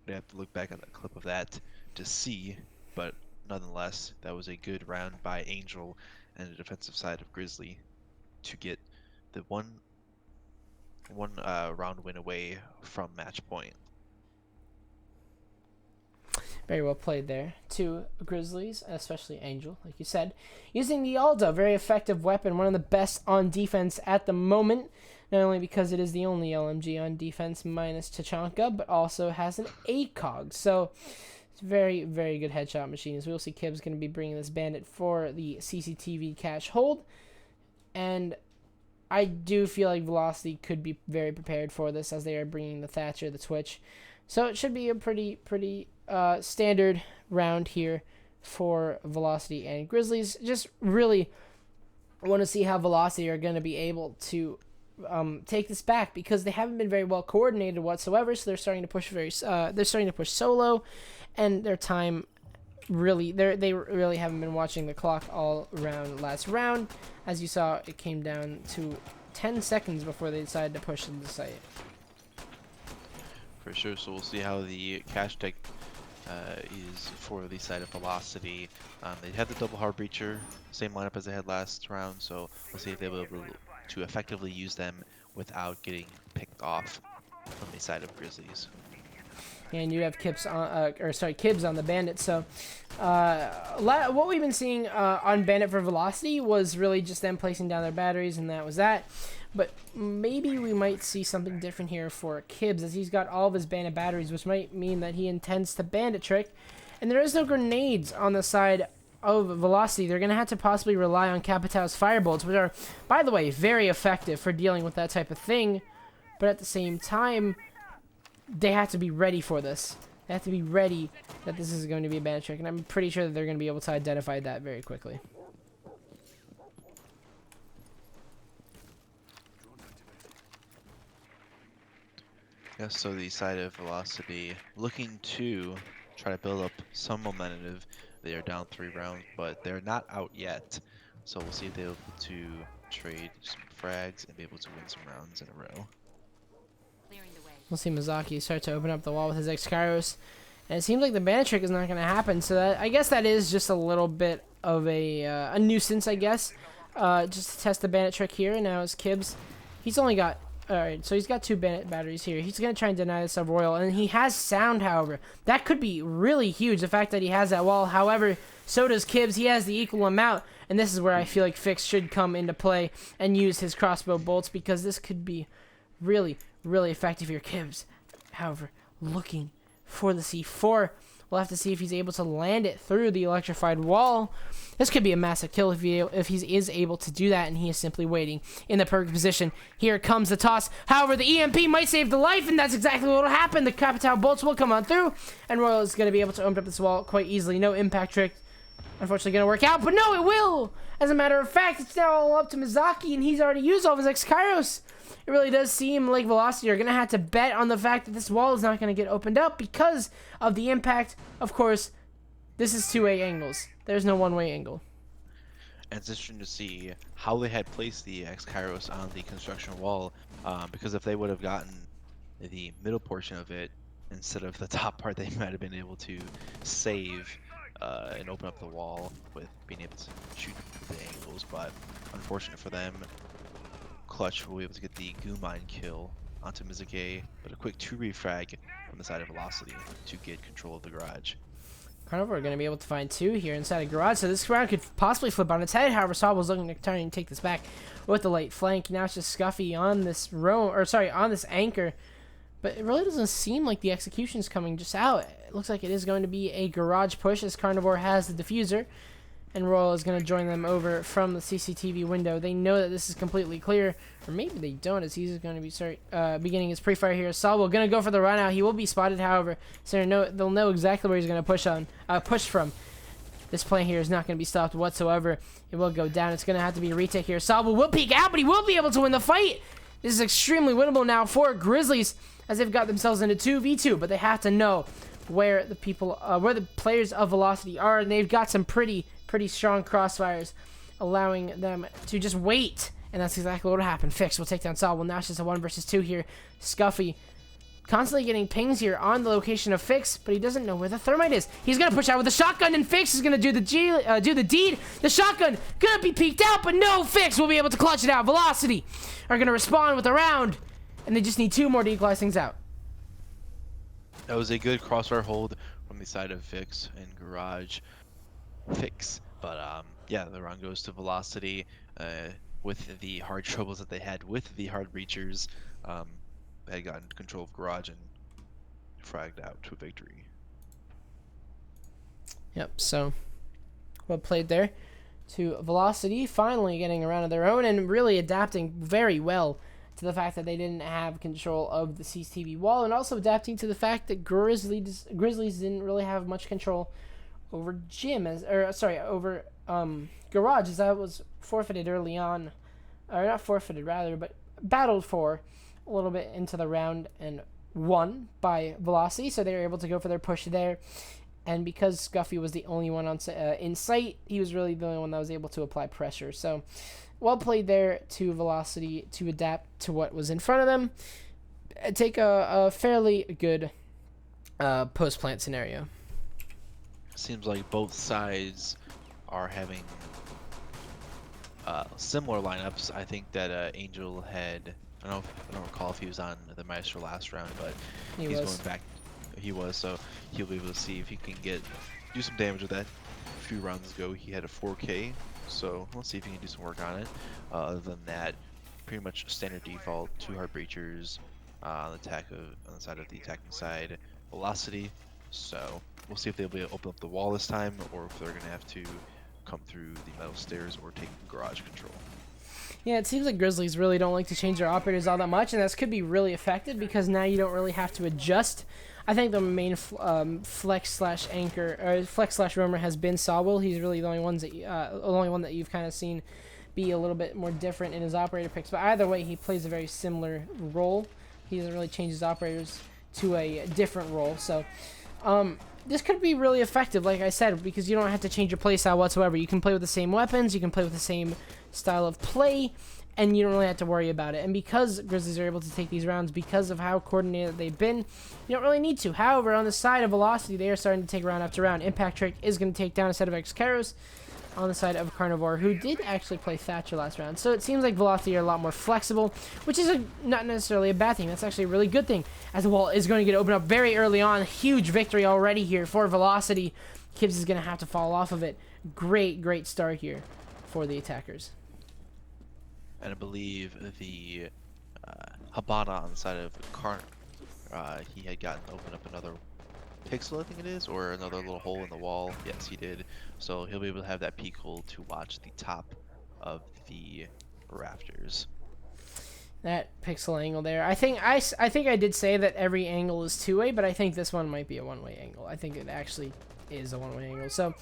I'd have to look back at the clip of that to see, but nonetheless, that was a good round by Angel and the defensive side of Grizzly to get the one round win away from match point. Very well played there. 2 Grizzlies, especially Angel, like you said. Using the Aldo, very effective weapon, one of the best on defense at the moment. Not only because it is the only LMG on defense minus Tachanka, but also has an ACOG. So, it's a very, very good headshot machine. As we'll see, Kib's going to be bringing this bandit for the CCTV cache hold. And I do feel like Velocity could be very prepared for this as they are bringing the Thatcher, the Twitch. So it should be a pretty standard round here for Velocity and Grizzlies. Just really want to see how Velocity are going to be able to take this back, because they haven't been very well coordinated whatsoever. So they're starting to push solo, and their time really they really haven't been watching the clock all around last round. As you saw, it came down to 10 seconds before they decided to push into the site. For sure, so we'll see how the cash tech is for the side of Velocity. They had the double hard breacher, same lineup as they had last round, so we'll see if they'll be able to effectively use them without getting picked off from the side of Grizzlies. And you have Kibs on the Bandit. So what we've been seeing on Bandit for Velocity was really just them placing down their batteries, and that was that. But maybe we might see something different here for Kibs, as he's got all of his Bandit batteries, which might mean that he intends to Bandit trick. And there is no grenades on the side of Velocity. They're going to have to possibly rely on Capitao's Firebolts, which are, by the way, very effective for dealing with that type of thing. But at the same time, they have to be ready for this. They have to be ready that this is going to be a Bandit trick. And I'm pretty sure that they're going to be able to identify that very quickly. Yes, so the side of Velocity looking to try to build up some momentum. They are down 3 rounds, but they're not out yet. So we'll see if they're able to trade some frags and be able to win some rounds in a row. We'll see Mizaki start to open up the wall with his X-Kairos. And it seems like the Bandit trick is not going to happen. So that, I guess that is just a little bit of a nuisance, I guess. Just to test the Bandit trick here. And now it's Kibs. He's only got... Alright, so he's got 2 Bandit batteries here. He's going to try and deny the sub-royal. And he has sound, however. That could be really huge, the fact that he has that wall. However, so does Kibs. He has the equal amount. And this is where I feel like Fix should come into play and use his crossbow bolts, because this could be really, really effective here. Kibs, however, looking for the C4. We'll have to see if he's able to land it through the electrified wall. This could be a massive kill if he is able to do that, and he is simply waiting in the perfect position. Here comes the toss. However, the EMP might save the life, and that's exactly what will happen. The Capital bolts will come on through, and Royal is going to be able to open up this wall quite easily. No impact trick, unfortunately, going to work out, but no, it will! As a matter of fact, it's now all up to Mizaki, and he's already used all of his X-Kairos. It really does seem like Velocity are going to have to bet on the fact that this wall is not going to get opened up because of the impact. Of course, this is two-way angles. There's no one-way angle. And it's interesting to see how they had placed the X-Kairos on the construction wall, because if they would have gotten the middle portion of it instead of the top part, they might have been able to save and open up the wall with being able to shoot the angles. But unfortunate for them, Clutch will be able to get the goo mine kill onto Mizuke, but a quick 2 refrag from the side of Velocity to get control of the garage. Carnival are going to be able to find 2 here inside a garage, so this round could possibly flip on its head. However, Saul was looking to try and take this back with the late flank. Now it's just Scuffy on this on this anchor, but it really doesn't seem like the execution's coming just out. It looks like it is going to be a garage push as Carnivore has the diffuser, and Royal is going to join them over from the CCTV window. They know that this is completely clear, or maybe they don't, as he's going to be beginning his pre-fire here. Salvo going to go for the run out. He will be spotted, however, so they'll know exactly where he's going to push from. This play here is not going to be stopped whatsoever. It will go down. It's going to have to be a retake here. Salvo will peek out, but he will be able to win the fight. This is extremely winnable now for Grizzlies, as they've got themselves into 2v2, but they have to know where the players of Velocity are, and they've got some pretty strong crossfires, allowing them to just wait, and that's exactly what will happen. Fix will take down Saul. Well, now it's just a 1 versus 2 here. Scuffy constantly getting pings here on the location of Fix, but he doesn't know where the thermite is. He's gonna push out with the shotgun, and Fix is gonna do the deed. The shotgun gonna be peeked out, but no, Fix will be able to clutch it out. Velocity are gonna respond with a round, and they just need 2 more to equalize things out. That was a good crossfire hold from the side of Fix and Garage. Fix, but yeah, the round goes to Velocity with the hard troubles that they had with the hard breachers. They had gotten control of Garage and fragged out to a victory. Yep, so well played there to Velocity, finally getting around on their own and really adapting very well to the fact that they didn't have control of the CCTV wall, and also adapting to the fact that Grizzlies didn't really have much control over over Garage, as that was forfeited early on, or not forfeited rather, but battled for a little bit into the round and won by Velocity, so they were able to go for their push there. And because Scuffy was the only one in sight, he was really the only one that was able to apply pressure. So well played there to Velocity to adapt to what was in front of them, take a fairly good post-plant scenario. Seems like both sides are having similar lineups. I think that Angel had, I don't recall if he was on the Maestro last round, but he's going back. He was, so he'll be able to see if he can do some damage with that. A few rounds ago, he had a 4K, so let's see if he can do some work on it. Other than that, pretty much standard default, 2 hard breachers on the side of the attacking side, Velocity. So we'll see if they'll be able to open up the wall this time, or if they're going to have to come through the metal stairs or take Garage control. Yeah, it seems like Grizzlies really don't like to change their operators all that much, and this could be really effective because now you don't really have to adjust. I think the main flex slash roamer has been Sawwill. He's really the only one that you've kind of seen be a little bit more different in his operator picks. But either way, he plays a very similar role. He doesn't really change his operators to a different role. So this could be really effective, like I said, because you don't have to change your playstyle whatsoever. You can play with the same weapons, you can play with the same style of play, and you don't really have to worry about it. And because Grizzlies are able to take these rounds because of how coordinated they've been, you don't really need to. However, on the side of Velocity, they are starting to take round after round. Impact Trick is going to take down a set of X-Kairos on the side of Carnivore, who did actually play Thatcher last round. So it seems like Velocity are a lot more flexible, which is not necessarily a bad thing. That's actually a really good thing, as the wall is going to get opened up very early on. Huge victory already here for Velocity. Kibbs is going to have to fall off of it. Great start here for the attackers. And I believe the Habana on the side of Karn, he had gotten opened up another pixel, I think it is, or another little hole in the wall. Yes, he did. So he'll be able to have that peek hole to watch the top of the rafters. That pixel angle there. I think I did say that every angle is two-way, but I think this one might be a one-way angle. I think it actually is a one-way angle. So,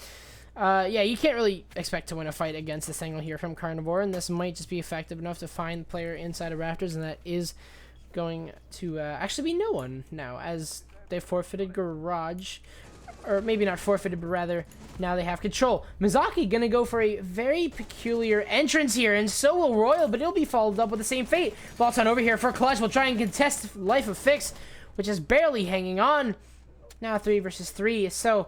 yeah, you can't really expect to win a fight against this angle here from Carnivore, and this might just be effective enough to find the player inside of rafters, and that is going to actually be no one now, as they forfeited Garage. Or maybe not forfeited, but rather now they have control. Mizaki gonna go for a very peculiar entrance here, and so will Royal, but it'll be followed up with the same fate. Bolton over here for Clutch. Will try and contest Life of Fix, which is barely hanging on. Now 3 versus 3, so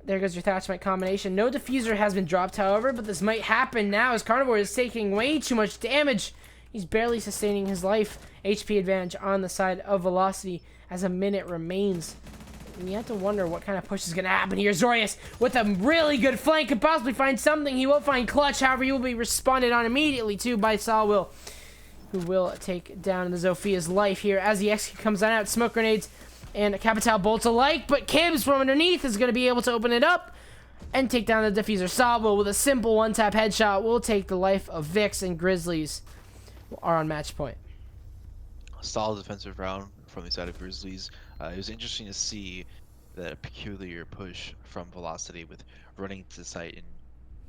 there goes your Thatchmite combination. No diffuser has been dropped, however, but this might happen now as Carnivore is taking way too much damage. He's barely sustaining his life. HP advantage on the side of Velocity as a minute remains. And you have to wonder what kind of push is going to happen here. Zorius with a really good flank could possibly find something. He will find Clutch. However, he will be responded on immediately too by Salwill, who will take down the Zophia's life here as the X comes on out. Smoke grenades and Capital bolts alike. But Kibbs from underneath is going to be able to open it up and take down the diffuser. Salwill with a simple one-tap headshot will take the life of Vix, and Grizzlies are on match point. Solid defensive round from the side of Grizzlies. It was interesting to see that peculiar push from Velocity with running to the site and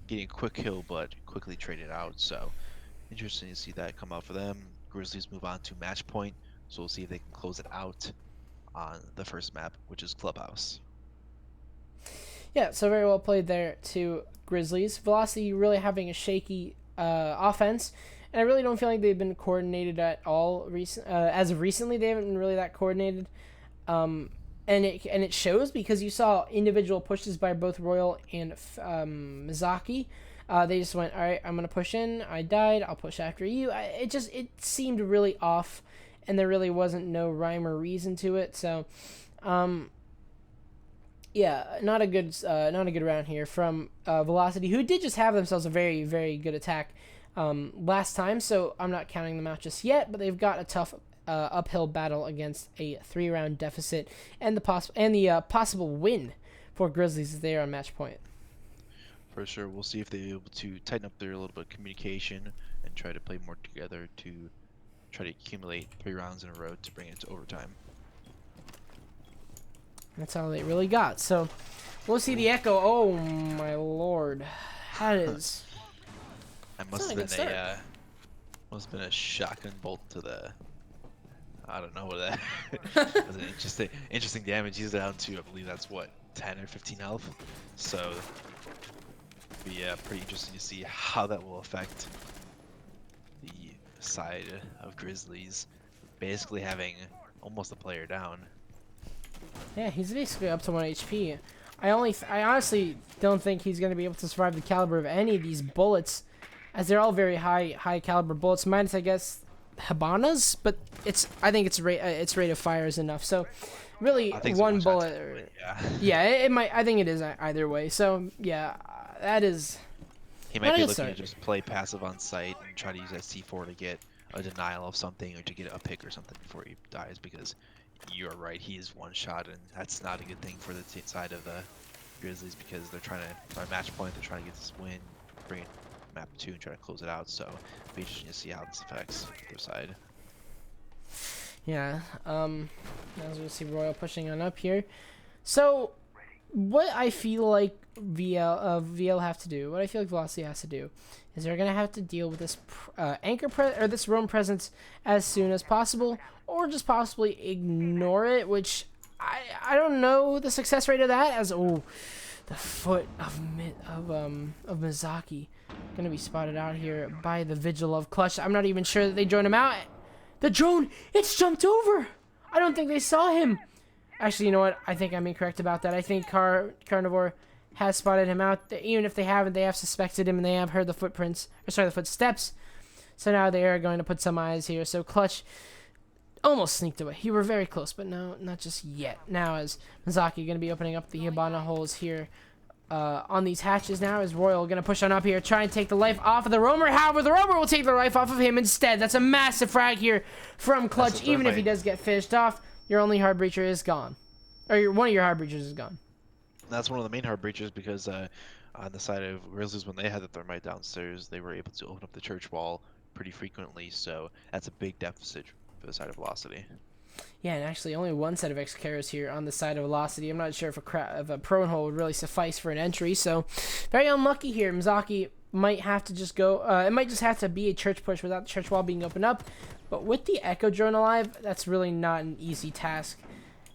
getting a quick kill, but quickly traded out. So interesting to see that come out for them. Grizzlies move on to match point, so we'll see if they can close it out on the first map, which is Clubhouse. Yeah, so very well played there to Grizzlies. Velocity really having a shaky offense. And I really don't feel like they've been coordinated at all. As of recently, they haven't been really that coordinated. And it shows because you saw individual pushes by both Royal and Mizaki. They just went, all right, I'm going to push in. I died. I'll push after you. It seemed really off, and there really wasn't no rhyme or reason to it. So, yeah, not a good round here from Velocity, who did just have themselves a very, very good attack last time, so I'm not counting them out just yet, but they've got a tough uphill battle against a 3-round deficit and the possible win for Grizzlies as they are on match point. For sure, we'll see if they're able to tighten up their little bit of communication and try to play more together to try to accumulate 3 rounds in a row to bring it to overtime. That's all they really got. So we'll see the Echo. Oh my lord, that is. That must have been a shotgun bolt to the. I don't know what that was. An interesting damage. He's down to, I believe that's what, 10 or 15 health. So, yeah, pretty interesting to see how that will affect the side of Grizzlies, basically having almost a player down. Yeah, he's basically up to 1 HP. I honestly don't think he's going to be able to survive the caliber of any of these bullets, as they're all very high caliber bullets, minus I guess Habana's, but I think its rate of fire is enough. So really one bullet. Yeah, it might. I think it is either way. So yeah, that is. He might be looking to just play passive on site and try to use that C4 to get a denial of something or to get a pick or something before he dies, because you're right, he is one shot, and that's not a good thing for the side of the Grizzlies, because they're trying to, by match point, they're trying to get this win, bring it map 2 and try to close it out. So it'll be interesting to see how this affects their side. Yeah, as we see Royal pushing on up here. So what I feel like VL have to do, what I feel like Velocity has to do, is they're gonna have to deal with this this roam presence as soon as possible, or just possibly ignore it, which I don't know the success rate of that, as the foot of Mizaki gonna be spotted out here by the Vigil of Clutch. I'm not even sure that they drone him out. The drone, it's jumped over. I don't think they saw him. Actually, you know what? I think I'm incorrect about that. I think Carnivore has spotted him out. Even if they haven't, they have suspected him and they have heard the the footsteps. So now they are going to put some eyes here. So Clutch almost sneaked away. You were very close, but no, not just yet. Now as Mizaki going to be opening up the Hibana holes here on these hatches now, is Royal going to push on up here, try and take the life off of the Roamer. However, the Roamer will take the life off of him instead. That's a massive frag here from Clutch. Even if he does get finished off, your only hard breacher is gone. Or one of your hard breachers is gone. That's one of the main hard breachers because on the side of Grizzlies, when they had the thermite downstairs, they were able to open up the church wall pretty frequently. So that's a big deficit for the side of Velocity. Yeah, and actually only one set of X-Caros here on the side of Velocity. I'm not sure if a prone hole would really suffice for an entry, so very unlucky here. Mizaki might have to just go, it might just have to be a church push without the church wall being opened up, but with the Echo Drone alive, that's really not an easy task.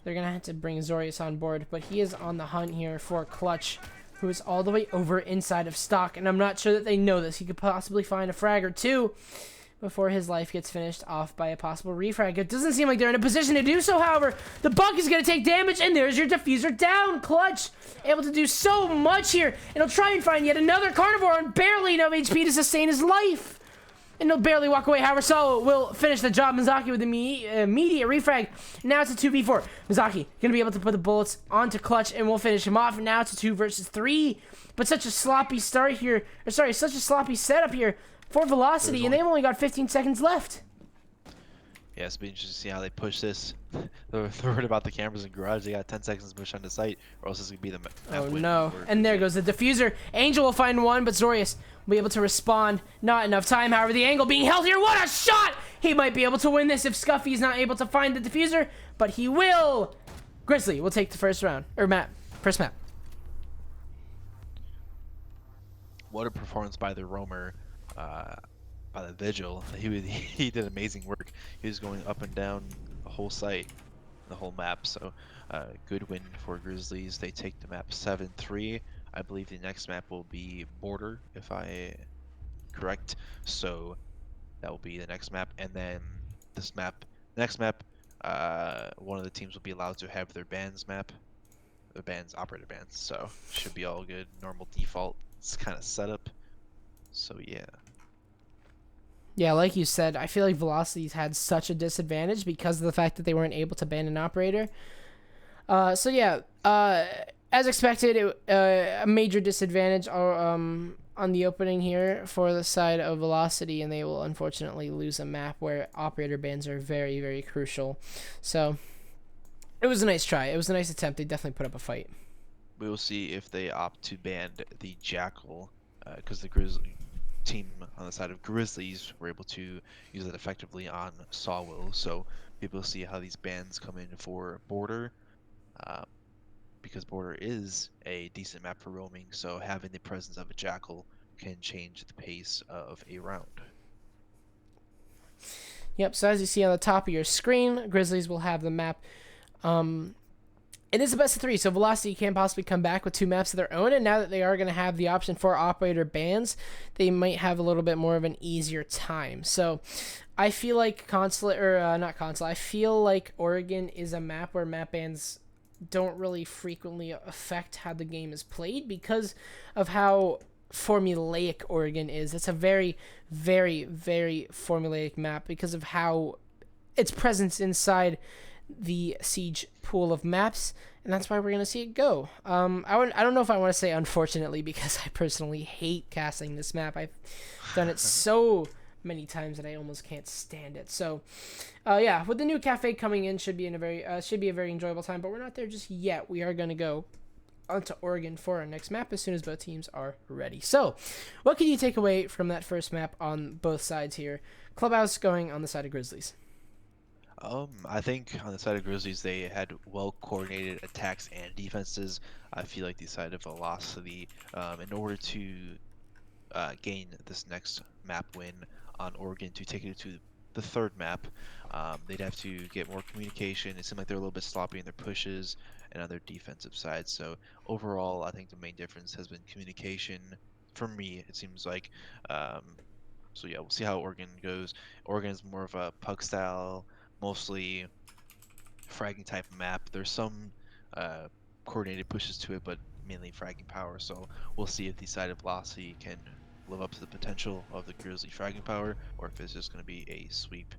They're going to have to bring Zorius on board, but he is on the hunt here for Clutch, who is all the way over inside of stock, and I'm not sure that they know this. He could possibly find a frag or two before his life gets finished off by a possible refrag. It doesn't seem like they're in a position to do so, however. The bug is going to take damage, and there's your diffuser down. Clutch able to do so much here, and he'll try and find yet another carnivore and barely enough HP to sustain his life. And he'll barely walk away. However, Solo will finish the job. Mizaki with immediate refrag. Now it's a 2v4. Mizaki going to be able to put the bullets onto Clutch, and we'll finish him off. Now it's a 2 versus 3. But such a sloppy start here. Or sorry, such a sloppy setup here for Velocity, and they've only got 15 seconds left. Yeah, it's been interesting to see how they push this. They're worried about the cameras in garage. They got 10 seconds to push on the site, or else it's going to be the map Oh win no, for and there goes the diffuser. Angel will find one, but Zorius will be able to respond. Not enough time, however, the angle being held here. What a shot! He might be able to win this if Scuffy's not able to find the diffuser, but he will. Grizzly will take the first round, or first map. What a performance by the roamer, by the Vigil. He did amazing work. He was going up and down the whole site, the whole map. So good win for Grizzlies. They take the map 7-3. I believe the next map will be Border, if I correct. So that will be the next map, and then next map, one of the teams will be allowed to have their bands operator bands. So should be all good. Normal default kind of setup. So yeah. Yeah, like you said, I feel like Velocity's had such a disadvantage because of the fact that they weren't able to ban an operator. So yeah, as expected, a major disadvantage on the opening here for the side of Velocity, and they will unfortunately lose a map where operator bans are very, very crucial. So it was a nice try. It was a nice attempt. They definitely put up a fight. We will see if they opt to ban the Jackal, because the Grizzly team on the side of Grizzlies were able to use it effectively on Sawwill. So people will see how these bans come in for Border, because Border is a decent map for roaming. So having the presence of a Jackal can change the pace of a round. Yep, so as you see on the top of your screen, Grizzlies will have the map. It is a best of 3, so Velocity can't possibly come back with 2 maps of their own, and now that they are going to have the option for operator bans, they might have a little bit more of an easier time. So I feel like I feel like Oregon is a map where map bans don't really frequently affect how the game is played because of how formulaic Oregon is. It's a very, very, very formulaic map because of how its presence inside the Siege pool of maps, and that's why we're going to see it go. I don't know if I want to say unfortunately, because I personally hate casting this map. I've done it so many times that I almost can't stand it. So yeah, with the new cafe coming in, should be a very enjoyable time, but we're not there just yet. We are going to go onto Oregon for our next map as soon as both teams are ready. So what can you take away from that first map on both sides here? Clubhouse going on the side of Grizzlies. I think on the side of Grizzlies, they had well-coordinated attacks and defenses. I feel like the side of Velocity, in order to gain this next map win on Oregon to take it to the third map, they'd have to get more communication. It seemed like they're a little bit sloppy in their pushes and on their defensive side. So overall, I think the main difference has been communication. For me, it seems like. So yeah, we'll see how Oregon goes. Oregon is more of a puck style, mostly fragging type of map. There's some coordinated pushes to it, but mainly fragging power. So we'll see if the side of Velocity can live up to the potential of the Grizzly fragging power, or if it's just going to be a sweep,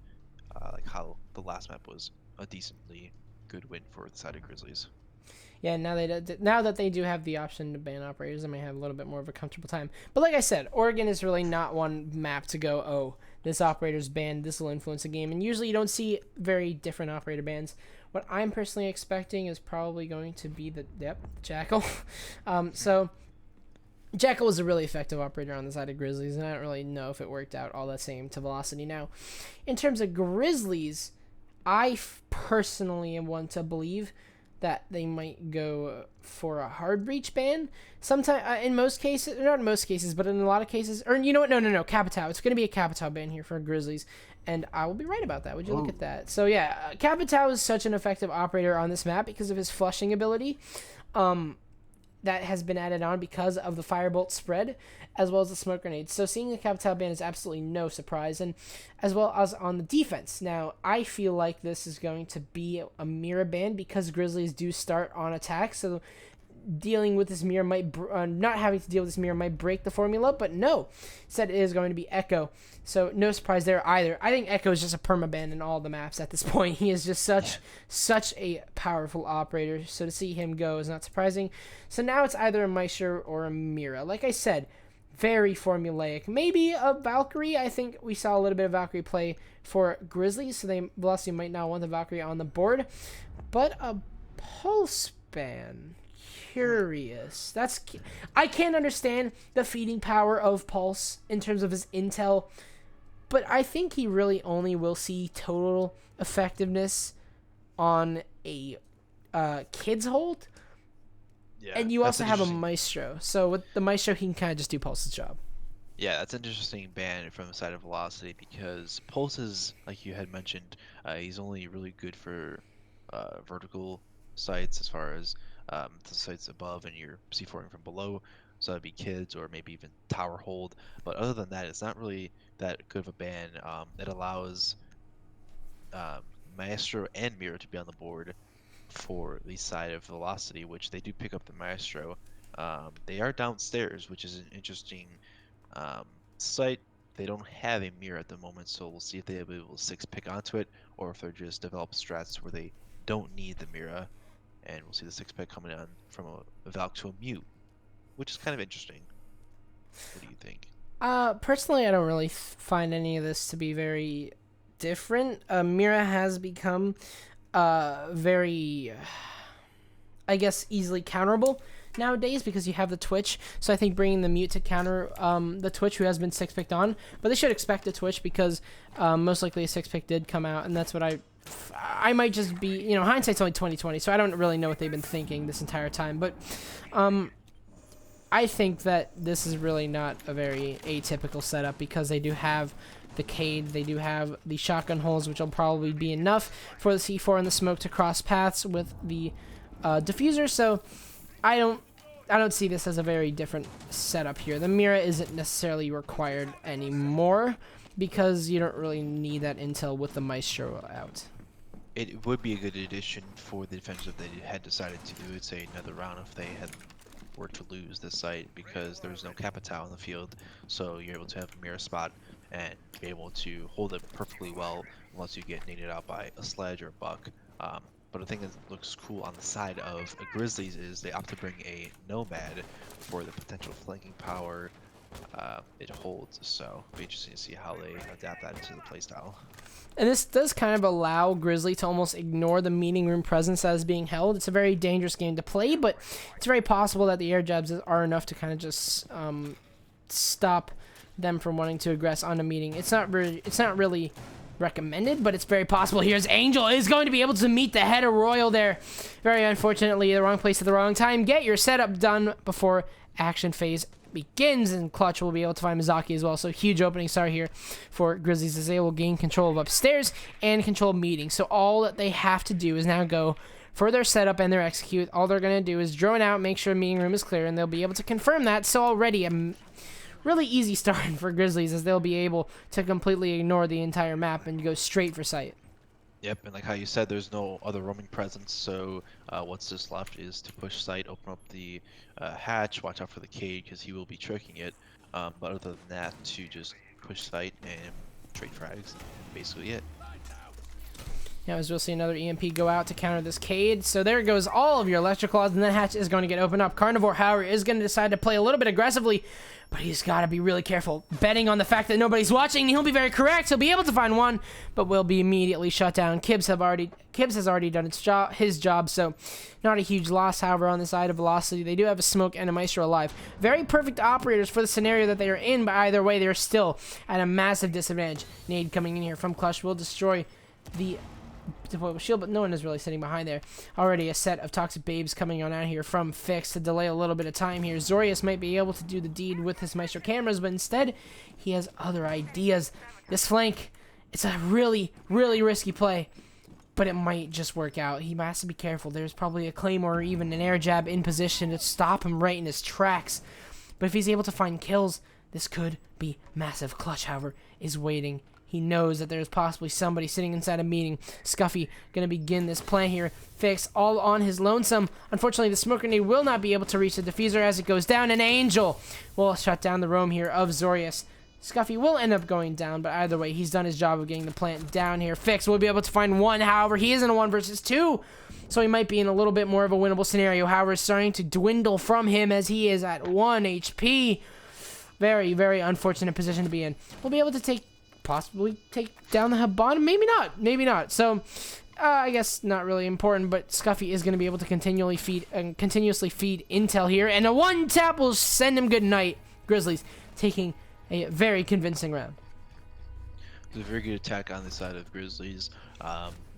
like how the last map was a decently good win for the side of Grizzlies. Yeah, now that they do have the option to ban operators, they may have a little bit more of a comfortable time. But like I said, Oregon is really not one map to go, oh, this operator's banned, this will influence the game. And usually you don't see very different operator bans What I'm personally expecting is probably going to be the Jackal. So Jackal was a really effective operator on the side of Grizzlies, and I don't really know if it worked out all the same to Velocity. Now, in terms of Grizzlies, I personally want to believe that they might go for a hard breach ban. Sometimes, in most cases, not in most cases, but in a lot of cases, or you know what? No, Capitao. It's going to be a Capitao ban here for Grizzlies, and I will be right about that. Would you look at that? So yeah, Capitao is such an effective operator on this map because of his flushing ability. That has been added on because of the firebolt spread, as well as the smoke grenades. So seeing the Capitao ban is absolutely no surprise, and as well as on the defense. Now, I feel like this is going to be a mirror ban because Grizzlies do start on attack, so dealing with this mirror might not having to deal with this mirror might break the formula, but no, instead it is going to be Echo, so no surprise there either. I think Echo is just a permaban in all the maps at this point. He is just such a powerful operator, so to see him go is not surprising. So now it's either a Maestro or a Mira. Like I said, very formulaic. Maybe a Valkyrie. I think we saw a little bit of Valkyrie play for Grizzlies, so Velocity might not want the Valkyrie on the board, but a Pulse ban. Curious. I can't understand the feeding power of Pulse in terms of his intel, but I think he really only will see total effectiveness on a Kid's hold. Yeah, and you also have a Maestro, so with the Maestro he can kind of just do Pulse's job. Yeah, that's an interesting ban from the side of Velocity because Pulse is, like you had mentioned, he's only really good for vertical sites as far as the sites above and you're C4ing from below, so that'd be Kids or maybe even Tower Hold. But other than that, it's not really that good of a ban. It allows Maestro and Mirror to be on the board for the side of Velocity, which they do pick up the Maestro. They are downstairs, which is an interesting site. They don't have a mirror at the moment, so we'll see if they'll be able to 6-pick onto it, or if they're just develop strats where they don't need the mirror, and we'll see the 6-pick coming on from a Valk to a Mute, which is kind of interesting. What do you think? Personally, I don't really find any of this to be very different. Mira has become very, I guess, easily counterable nowadays because you have the Twitch. So I think bringing the Mute to counter the Twitch, who has been 6-picked on, but they should expect a Twitch because most likely a 6-pick did come out, and that's what I might just be, you know, hindsight's only 20/20, so I don't really know what they've been thinking this entire time, but I think that this is really not a very atypical setup because they do have the Cade, they do have the shotgun holes, which will probably be enough for the C4 and the smoke to cross paths with the diffuser. So I don't see this as a very different setup here. The Mira isn't necessarily required anymore because you don't really need that intel with the Maestro out. It would be a good addition for the defense if they had decided to do it, say, another round if they had were to lose this site because there's no Capitao in the field, so you're able to have a mirror spot and be able to hold it perfectly well unless you get naded out by a sledge or a buck. But the thing that looks cool on the side of Grizzlies is they opt to bring a Nomad for the potential flanking power it holds, so it'll be interesting to see how they adapt that into the playstyle. And this does kind of allow Grizzly to almost ignore the meeting room presence that is being held. It's a very dangerous game to play, but it's very possible that the air jabs are enough to kind of just stop them from wanting to aggress on a meeting. It's not really recommended, but it's very possible. Here's Angel is going to be able to meet the head of Royal there. Very unfortunately, the wrong place at the wrong time. Get your setup done before action phase begins, and Clutch will be able to find Mizaki as well. So huge opening star here for Grizzlies as they will gain control of upstairs and control meeting. So all that they have to do is now go for their setup and their execute. All they're going to do is drone out, make sure meeting room is clear, and they'll be able to confirm that. So already a really easy start for Grizzlies as they'll be able to completely ignore the entire map and go straight for site. Yep, and like how you said, there's no other roaming presence, so what's just left is to push site, open up the hatch, watch out for the Cade because he will be tricking it, but other than that, to just push site and trade frags, basically it. Now, as we'll see another EMP go out to counter this Cade. So there goes all of your electric claws, and that hatch is going to get opened up. Carnivore, however, is going to decide to play a little bit aggressively, but he's got to be really careful. Betting on the fact that nobody's watching, he'll be very correct. He'll be able to find one, but will be immediately shut down. Kibbs has already done his job, so not a huge loss, however, on the side of Velocity. They do have a Smoke and a Maestro alive. Very perfect operators for the scenario that they are in, but either way, they're still at a massive disadvantage. Nade coming in here from Clutch will destroy the deployable shield, but no one is really sitting behind there. Already a set of Toxic Babes coming on out here from Fix to delay a little bit of time here. Zorius might be able to do the deed with his Maestro cameras, but instead he has other ideas. This flank, it's a really, really risky play, but it might just work out. He has to be careful. There's probably a Claymore or even an air jab in position to stop him right in his tracks. But if he's able to find kills, this could be massive. Clutch, however, is waiting. He knows that there's possibly somebody sitting inside a meeting. Scuffy going to begin this plan here. Fix all on his lonesome. Unfortunately, the smoke grenade will not be able to reach the diffuser as it goes down. An Angel will shut down the roam here of Zorius. Scuffy will end up going down, but either way, he's done his job of getting the plant down here. Fix will be able to find one. However, he is in a 1 versus 2, so he might be in a little bit more of a winnable scenario. However, it's starting to dwindle from him as he is at 1 HP. Very, very unfortunate position to be in. We'll be able to possibly take down the Habana. Maybe not. So, I guess not really important, but Scuffy is going to be able to continuously feed intel here, and a 1 tap will send him good night. Grizzlies taking a very convincing round. It was a very good attack on the side of Grizzlies,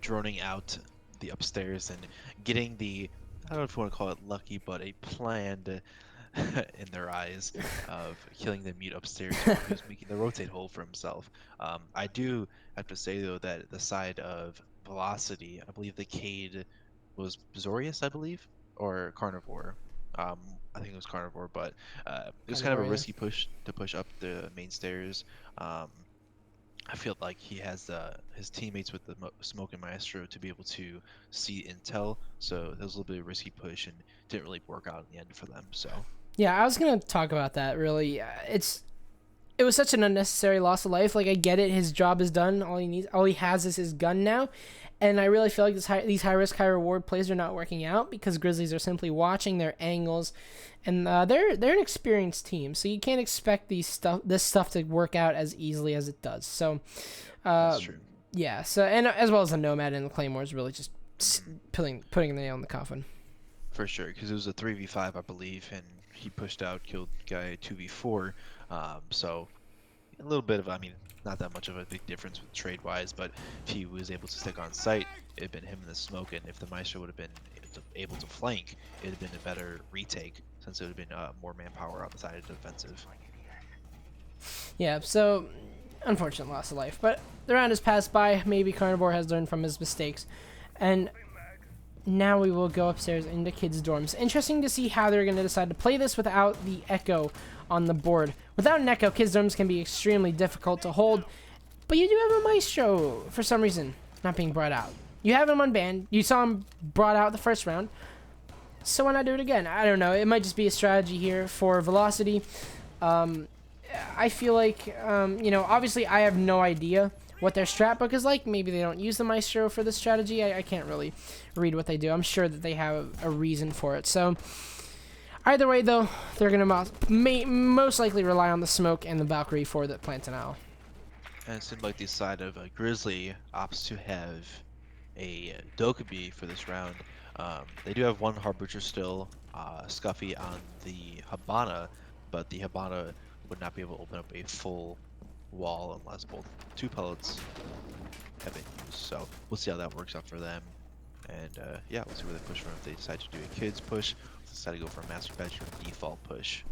droning out the upstairs and getting the, I don't know if you want to call it lucky, but a planned in their eyes of killing the mute upstairs who's making the rotate hole for himself. I do have to say though that the side of Velocity, I believe the Cade was Zorius, I believe, or Carnivore. I think it was Carnivore, but it was kind of a risky push to push up the main stairs. I feel like he has his teammates with the Smoke and Maestro to be able to see intel, so that was a little bit of a risky push and didn't really work out in the end for them. So yeah, I was gonna talk about that. Really, it was such an unnecessary loss of life. Like, I get it, his job is done. All he has is his gun now, and I really feel like these high risk, high reward plays are not working out because Grizzlies are simply watching their angles, and they're an experienced team, so you can't expect this stuff to work out as easily as it does. So, that's true. Yeah. So, and as well as the Nomad and the Claymore is really just putting the nail in the coffin. For sure, because it was a 3v5, I believe, and he pushed out, killed guy 2v4. So a little bit of, I mean, not that much of a big difference with trade-wise, but if he was able to stick on site, it'd been him in the smoke, and if the Maestro would have been able to flank, it'd have been a better retake, since it would have been more manpower on the side of the defensive. Yeah, so unfortunate loss of life, but the round has passed by. Maybe Carnivore has learned from his mistakes, and now we will go upstairs into kids' dorms. Interesting to see how they're going to decide to play this without the echo on the board. Without an echo, kids' dorms can be extremely difficult to hold, but you do have a Maestro, for some reason, not being brought out. You have him unbanned. You saw him brought out the first round, so why not do it again? I don't know. It might just be a strategy here for Velocity. I feel like, obviously I have no idea what their strat book is like. Maybe they don't use the Maestro for this strategy. I can't really read what they do. I'm sure that they have a reason for it. So either way, though, they're going to most likely rely on the Smoke and the Valkyrie for the plant and owl. And it seemed like the side of Grizzly opts to have a Dokkaebi for this round. They do have one Harbinger still, Scuffy on the Habana, but the Habana would not be able to open up a full wall unless both two pellets have been used. So we'll see how that works out for them. And yeah, we'll see where they push from. If they decide to do a kids push, if they decide to go for a master bedroom default push.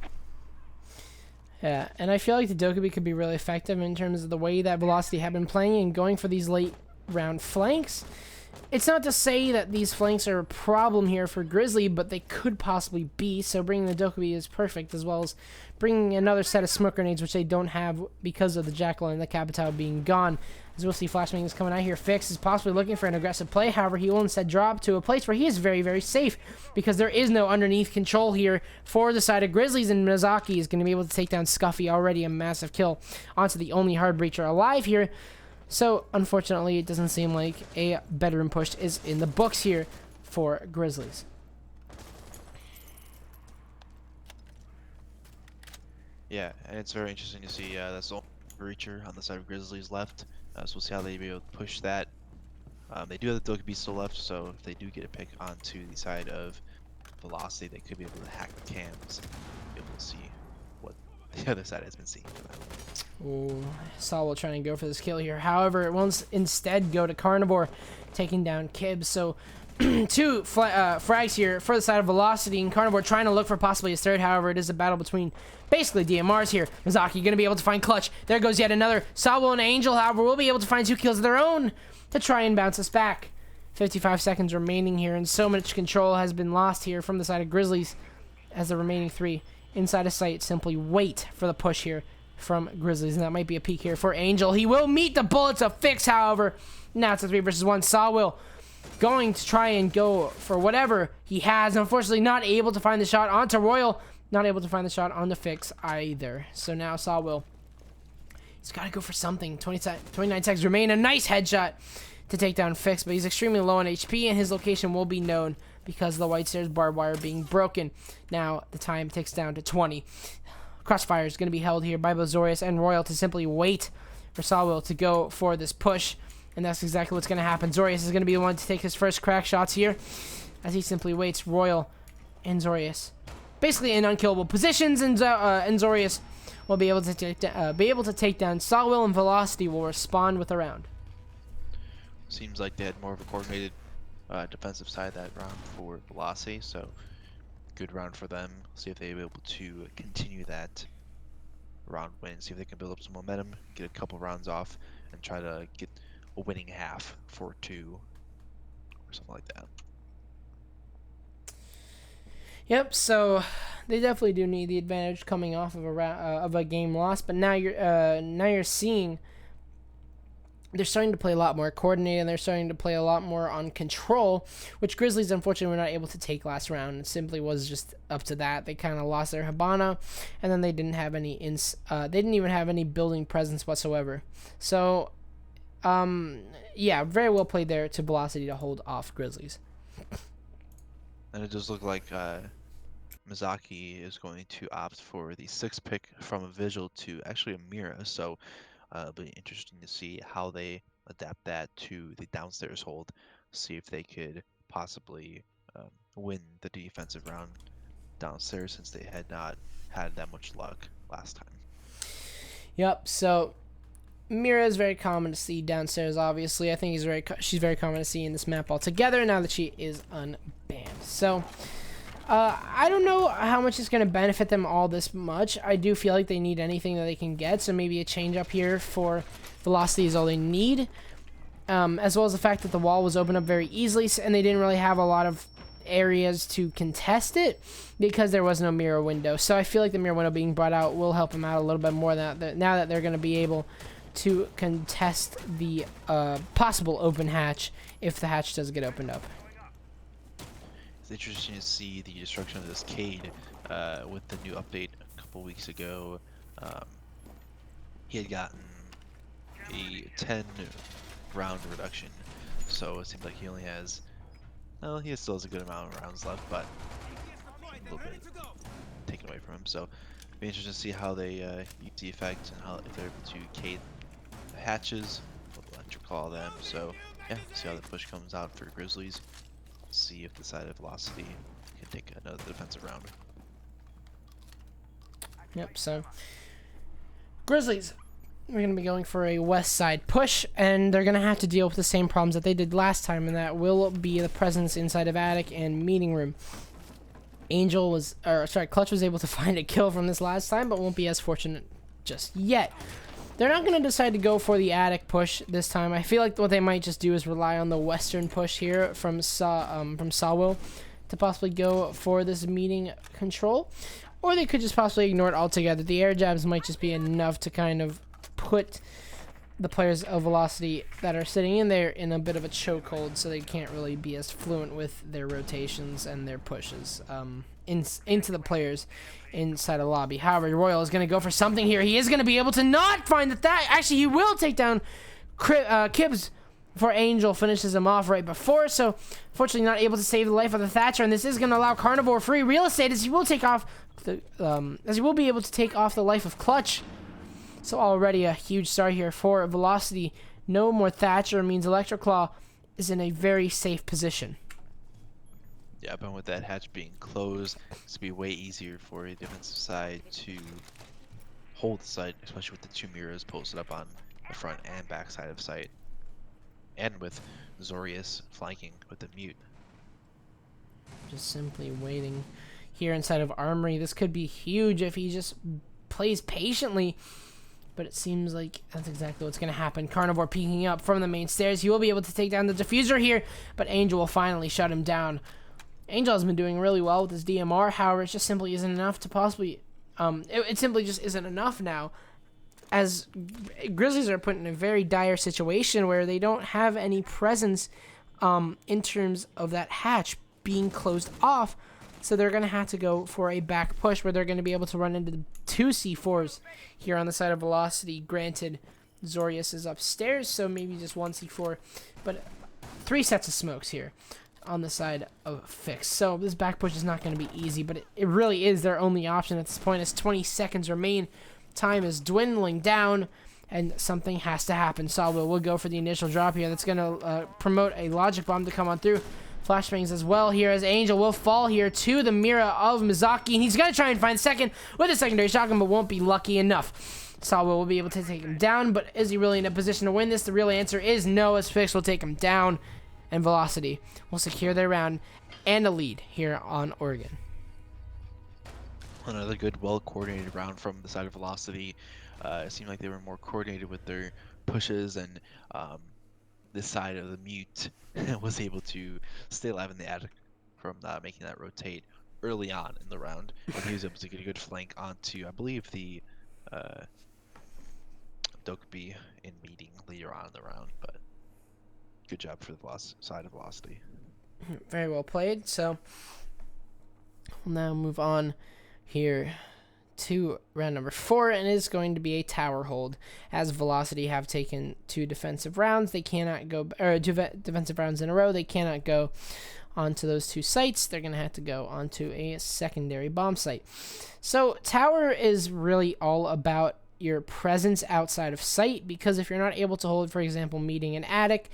Yeah, and I feel like the Dokkaebi could be really effective in terms of the way that Velocity have been playing and going for these late round flanks. It's not to say that these flanks are a problem here for Grizzly, but they could possibly be, so bringing the Dokkaebi is perfect, as well as bringing another set of smoke grenades, which they don't have because of the Jackal and the Capitao being gone. As we'll see, Flashbang is coming out here. Fix is possibly looking for an aggressive play, however, he will instead drop to a place where he is very, very safe, because there is no underneath control here for the side of Grizzlies, and Mizaki is going to be able to take down Scuffy, already a massive kill, onto the only hard breacher alive here. So, unfortunately, it doesn't seem like a bedroom push is in the books here for Grizzlies. Yeah, and it's very interesting to see that's the only breacher on the side of Grizzlies left. So we'll see how they be able to push that. They do have the Dokkaebi still left, so if they do get a pick onto the side of Velocity, they could be able to hack the cams, be able to see what the other side has been seeing for them. Ooh, Saul will try and go for this kill here. However, it will instead go to Carnivore, taking down Kib. So, two frags here for the side of Velocity, and Carnivore trying to look for possibly his third. However, it is a battle between basically DMRs here. Mizaki going to be able to find Clutch. There goes yet another. Saul and Angel, however, will be able to find 2 kills of their own to try and bounce us back. 55 seconds remaining here, and so much control has been lost here from the side of Grizzlies as the remaining 3 inside of sight simply wait for the push here from Grizzlies, and that might be a peek here for Angel. He will meet the bullets of Fix, however. Now it's a 3 versus 1. Sawwill going to try and go for whatever he has. Unfortunately, not able to find the shot onto Royal. Not able to find the shot on the Fix either. So now Sawwill, he's got to go for something. 29 seconds remain. A nice headshot to take down Fix, but he's extremely low on HP, and his location will be known because of the White Stairs barbed wire being broken. Now the time ticks down to 20. Crossfire is going to be held here by both Zorius and Royal to simply wait for Sawwill to go for this push, and that's exactly what's going to happen. Zorius is going to be the one to take his first crack shots here as he simply waits. Royal and Zorius basically in unkillable positions, and Zorius will be able to take down Sawwill, and Velocity will respond with a round. Seems like they had more of a coordinated defensive side that round for Velocity, so good round for them. See if they're able to continue that round win, see if they can build up some momentum, get a couple rounds off, and try to get a winning half for 2 or something like that. Yep, so they definitely do need the advantage coming off of a game loss, but now you're seeing they're starting to play a lot more coordinated, and they're starting to play a lot more on control, which Grizzlies unfortunately were not able to take last round. It simply was just up to that. They kind of lost their Hibana, and then they didn't have any they didn't even have any building presence whatsoever. So, yeah, very well played there to Velocity to hold off Grizzlies. And it does look like Mizaki is going to opt for the 6th pick from a Vigil to actually a Mira, so it'll be interesting to see how they adapt that to the downstairs hold, see if they could possibly win the defensive round downstairs, since they had not had that much luck last time. Yep, so Mira is very common to see downstairs, obviously. I think she's very common to see in this map altogether now that she is unbanned. So, I don't know how much it's going to benefit them all this much. I do feel like they need anything that they can get, so maybe a change up here for Velocity is all they need. As well as the fact that the wall was opened up very easily, and they didn't really have a lot of areas to contest it because there was no mirror window. So I feel like the mirror window being brought out will help them out a little bit more now that they're going to be able to contest the possible open hatch if the hatch does get opened up. It's interesting to see the destruction of this Cade with the new update a couple weeks ago. He had gotten a 10 round reduction, so it seems like he only has, well, he still has a good amount of rounds left, but a little bit taken away from him. So it'll be interesting to see how they use the effect and how, if they're able to Cade the hatches, what electrical them. So yeah, see how the push comes out for Grizzlies. See if the side of Velocity can take another defensive round. Yep, so Grizzlies, we're going to be going for a west side push, and they're going to have to deal with the same problems that they did last time, and that will be the presence inside of attic and meeting room. Clutch was able to find a kill from this last time, but won't be as fortunate just yet. They're not going to decide to go for the attic push this time. I feel like what they might just do is rely on the western push here from Sawwill to possibly go for this meeting control. Or they could just possibly ignore it altogether. The air jabs might just be enough to kind of put the players of Velocity that are sitting in there in a bit of a chokehold, so they can't really be as fluent with their rotations and their pushes into the players inside a lobby. However, Royal is going to go for something here. He is going to be able to not find that. Actually, he will take down Kibbs before Angel finishes him off right before. So, fortunately, not able to save the life of the Thatcher, and this is going to allow Carnivore free real estate as he will take off as he will be able to take off the life of Clutch. So already a huge start here for Velocity. No more Thatcher means Electroclaw is in a very safe position. Yeah, but with that hatch being closed, it's gonna be way easier for a defensive side to hold the site, especially with the 2 mirrors posted up on the front and back side of site, and with Zorius flanking with the mute. Just simply waiting here inside of Armory. This could be huge if he just plays patiently. But it seems like that's exactly what's going to happen. Carnivore peeking up from the main stairs. He will be able to take down the diffuser here, but Angel will finally shut him down. Angel has been doing really well with his DMR. However, it just simply isn't enough to possibly... it simply just isn't enough now, as Grizzlies are put in a very dire situation where they don't have any presence in terms of that hatch being closed off. So they're going to have to go for a back push where they're going to be able to run into the 2 C4s here on the side of Velocity. Granted, Zorius is upstairs, so maybe just 1 C4. But 3 sets of smokes here on the side of Fix. So this back push is not going to be easy, but it really is their only option at this point as 20 seconds remain. Time is dwindling down, and something has to happen. Salvo will go for the initial drop here. That's going to promote a logic bomb to come on through. Flashbangs as well here as Angel will fall here to the Mira of Mizaki. And he's going to try and find second with a secondary shotgun, but won't be lucky enough. Salvo will be able to take him down, but is he really in a position to win this? The real answer is no, as Fix will take him down, and Velocity will secure their round and a lead here on Oregon. Another good, well-coordinated round from the side of Velocity. It seemed like they were more coordinated with their pushes, and this side of the mute was able to stay alive in the attic from making that rotate early on in the round. And he was able to get a good flank onto, I believe, the Dokkaebi in meeting later on in the round. But good job for the side of Velocity. Very well played. So we'll now move on here to round number 4, and it's going to be a tower hold. As Velocity have taken 2 defensive rounds, they cannot go, or 2 defensive rounds in a row, they cannot go onto those 2 sites. They're going to have to go onto a secondary bomb site. So tower is really all about your presence outside of sight, because if you're not able to hold, for example, meeting an attic,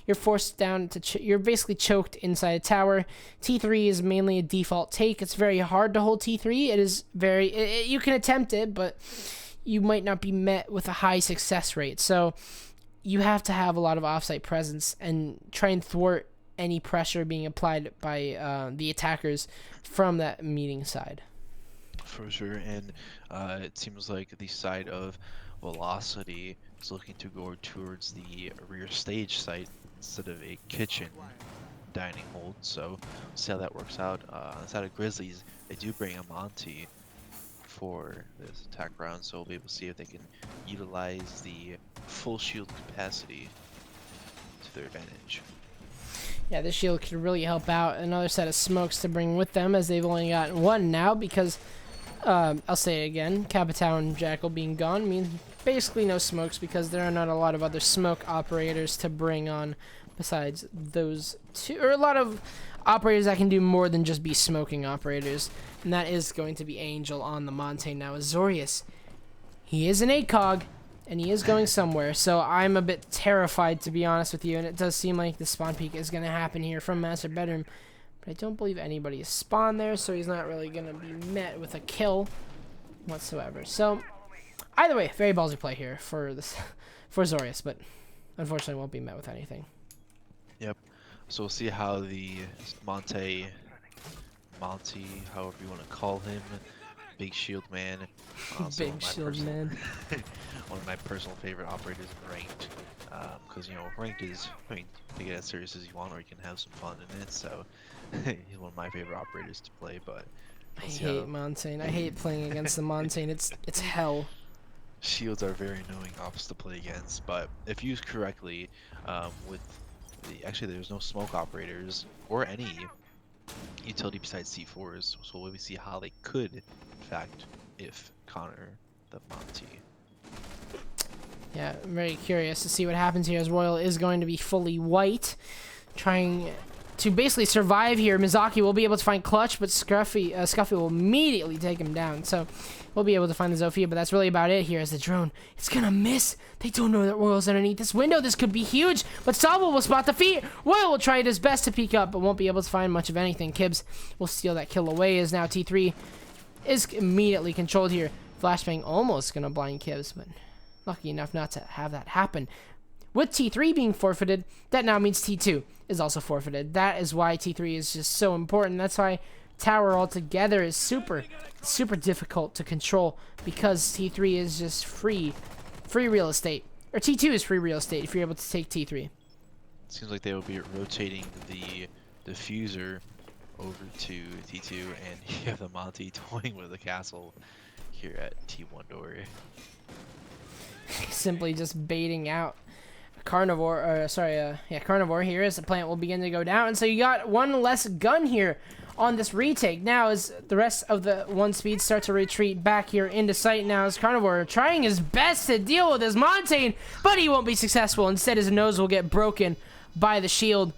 you're forced down to you're basically choked inside a tower. T3 is mainly a default take. It's very hard to hold T3. It is very you can attempt it, but you might not be met with a high success rate. So you have to have a lot of offsite presence and try and thwart any pressure being applied by the attackers from that meeting side. For sure, and it seems like the side of Velocity is looking to go towards the rear stage site instead of a kitchen dining hold, so we'll see how that works out. On the side of Grizzlies, they do bring a Monty for this attack round, so we'll be able to see if they can utilize the full shield capacity to their advantage. Yeah, this shield could really help out. Another set of smokes to bring with them, as they've only got 1 now, because I'll say it again, Capitao and Jackal being gone means basically no smokes, because there are not a lot of other smoke operators to bring on besides those 2, or a lot of operators that can do more than just be smoking operators, and that is going to be Angel on the Montagne now. Azorius, he is an ACOG, and he is going somewhere, so I'm a bit terrified, to be honest with you, and it does seem like the spawn peek is going to happen here from Master Bedroom. I don't believe anybody is spawned there, so he's not really going to be met with a kill whatsoever. So, either way, very ballsy play here for this for Zorius, but unfortunately won't be met with anything. Yep. So we'll see how the Monty, however you want to call him, Big Shield Man. Big Shield Man. One of my personal favorite operators in ranked, because ranked is, take it as serious as you want, or you can have some fun in it. So he's one of my favorite operators to play. But I hate Montaigne. I hate playing against the Montaigne. It's hell. Shields are very annoying ops to play against, but if used correctly, with actually there's no smoke operators or any utility besides C4s, so we'll see how they could, in fact, if Connor the Monty. Yeah, I'm very curious to see what happens here as Royal is going to be fully white. Trying to basically survive here. Mizaki will be able to find Clutch, but Scuffy will immediately take him down. So we'll be able to find the Zofia, but that's really about it here as the drone. It's going to miss. They don't know that Royal's underneath this window. This could be huge, but Salvo will spot the feet. Royal will try his best to peek up, but won't be able to find much of anything. Kibbs will steal that kill away as now T3 is immediately controlled here. Flashbang almost going to blind Kibbs, but lucky enough not to have that happen. With T3 being forfeited, that now means T2 is also forfeited. That is why T3 is just so important. That's why Tower altogether is super difficult to control, because T3 is just free real estate. Or T2 is free real estate if you're able to take T3. Seems like they will be rotating the diffuser over to T2, and you have the Monty toying with the castle here at T1 door. Simply just baiting out Carnivore, Carnivore here as the plant will begin to go down. And so you got one less gun here on this retake. Now as the rest of the 1-speed start to retreat back here into sight now as Carnivore trying his best to deal with his Montane, but he won't be successful. Instead his nose will get broken by the shield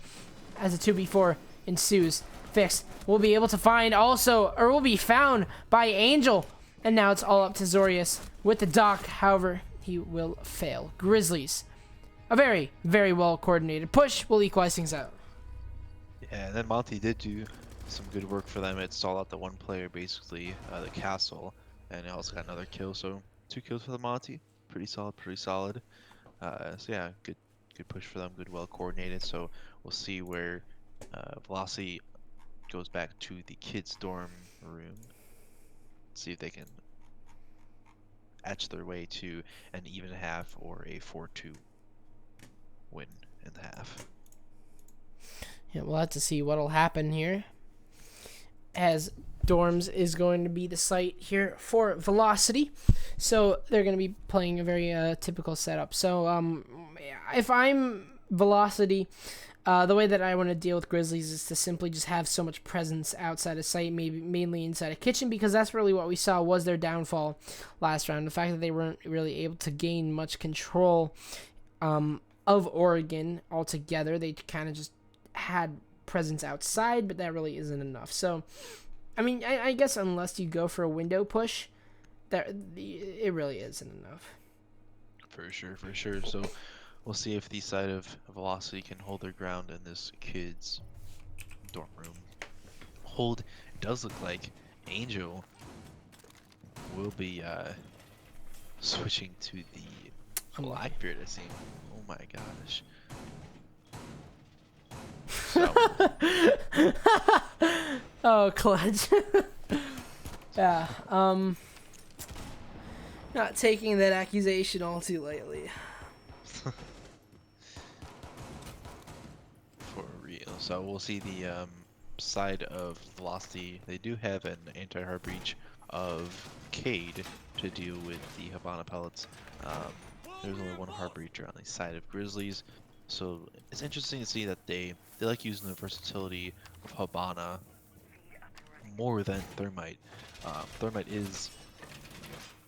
as a 2v4 ensues. Fix will be able to find also, or will be found by Angel. And now it's all up to Zorius with the Doc. However, he will fail. Grizzlies. A very, very well coordinated push will equalize things out. Yeah, and then Monty did do some good work for them. It stalled out the one player, basically, the castle, and it also got another kill. So 2 kills for the Monty. Pretty solid, So yeah, good push for them. Good, well coordinated. So we'll see where Velocity goes back to the kids' dorm room. See if they can etch their way to an even half or a 4-2 win in the half. Yeah, we'll have to see what'll happen here, as dorms is going to be the site here for Velocity. So they're going to be playing a very typical setup. So if I'm Velocity, the way that I want to deal with Grizzlies is to simply just have so much presence outside of sight, maybe mainly inside a kitchen, because that's really what we saw was their downfall last round. The fact that they weren't really able to gain much control of Oregon altogether. They kind of just had presence outside, but that really isn't enough. So, I mean, I guess unless you go for a window push, it really isn't enough. For sure. So we'll see if the side of Velocity can hold their ground in this kids' dorm room. It does look like Angel will be switching to the Blackbeard, I see. Oh my gosh. So. Oh, clutch. Yeah, not taking that accusation all too lightly. For real. So we'll see the side of Velocity. They do have an anti-hard breach of Cade to deal with the Habana pellets. There's only one hard breacher on the side of Grizzlies. So it's interesting to see that they like using the versatility of Habana more than Thermite. Thermite is,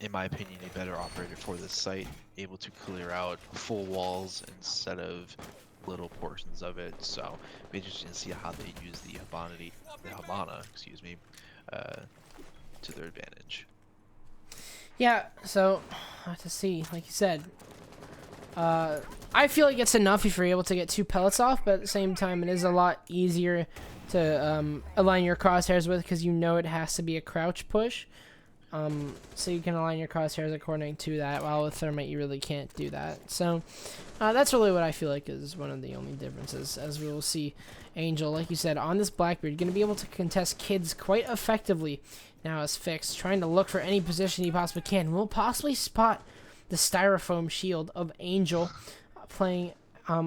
in my opinion, a better operator for this site, able to clear out full walls instead of little portions of it. So it'll be interesting to see how they use the Habana, to their advantage. Yeah, so I'll have to see, like you said. I feel like it's enough if you're able to get 2 pellets off, but at the same time, it is a lot easier to align your crosshairs with, because you know it has to be a crouch push. So you can align your crosshairs according to that, while with Thermite you really can't do that. So that's really what I feel like is one of the only differences, as we will see Angel, like you said, on this Blackbeard, going to be able to contest kids quite effectively now as Fixed, trying to look for any position he possibly can. Will possibly spot the styrofoam shield of Angel playing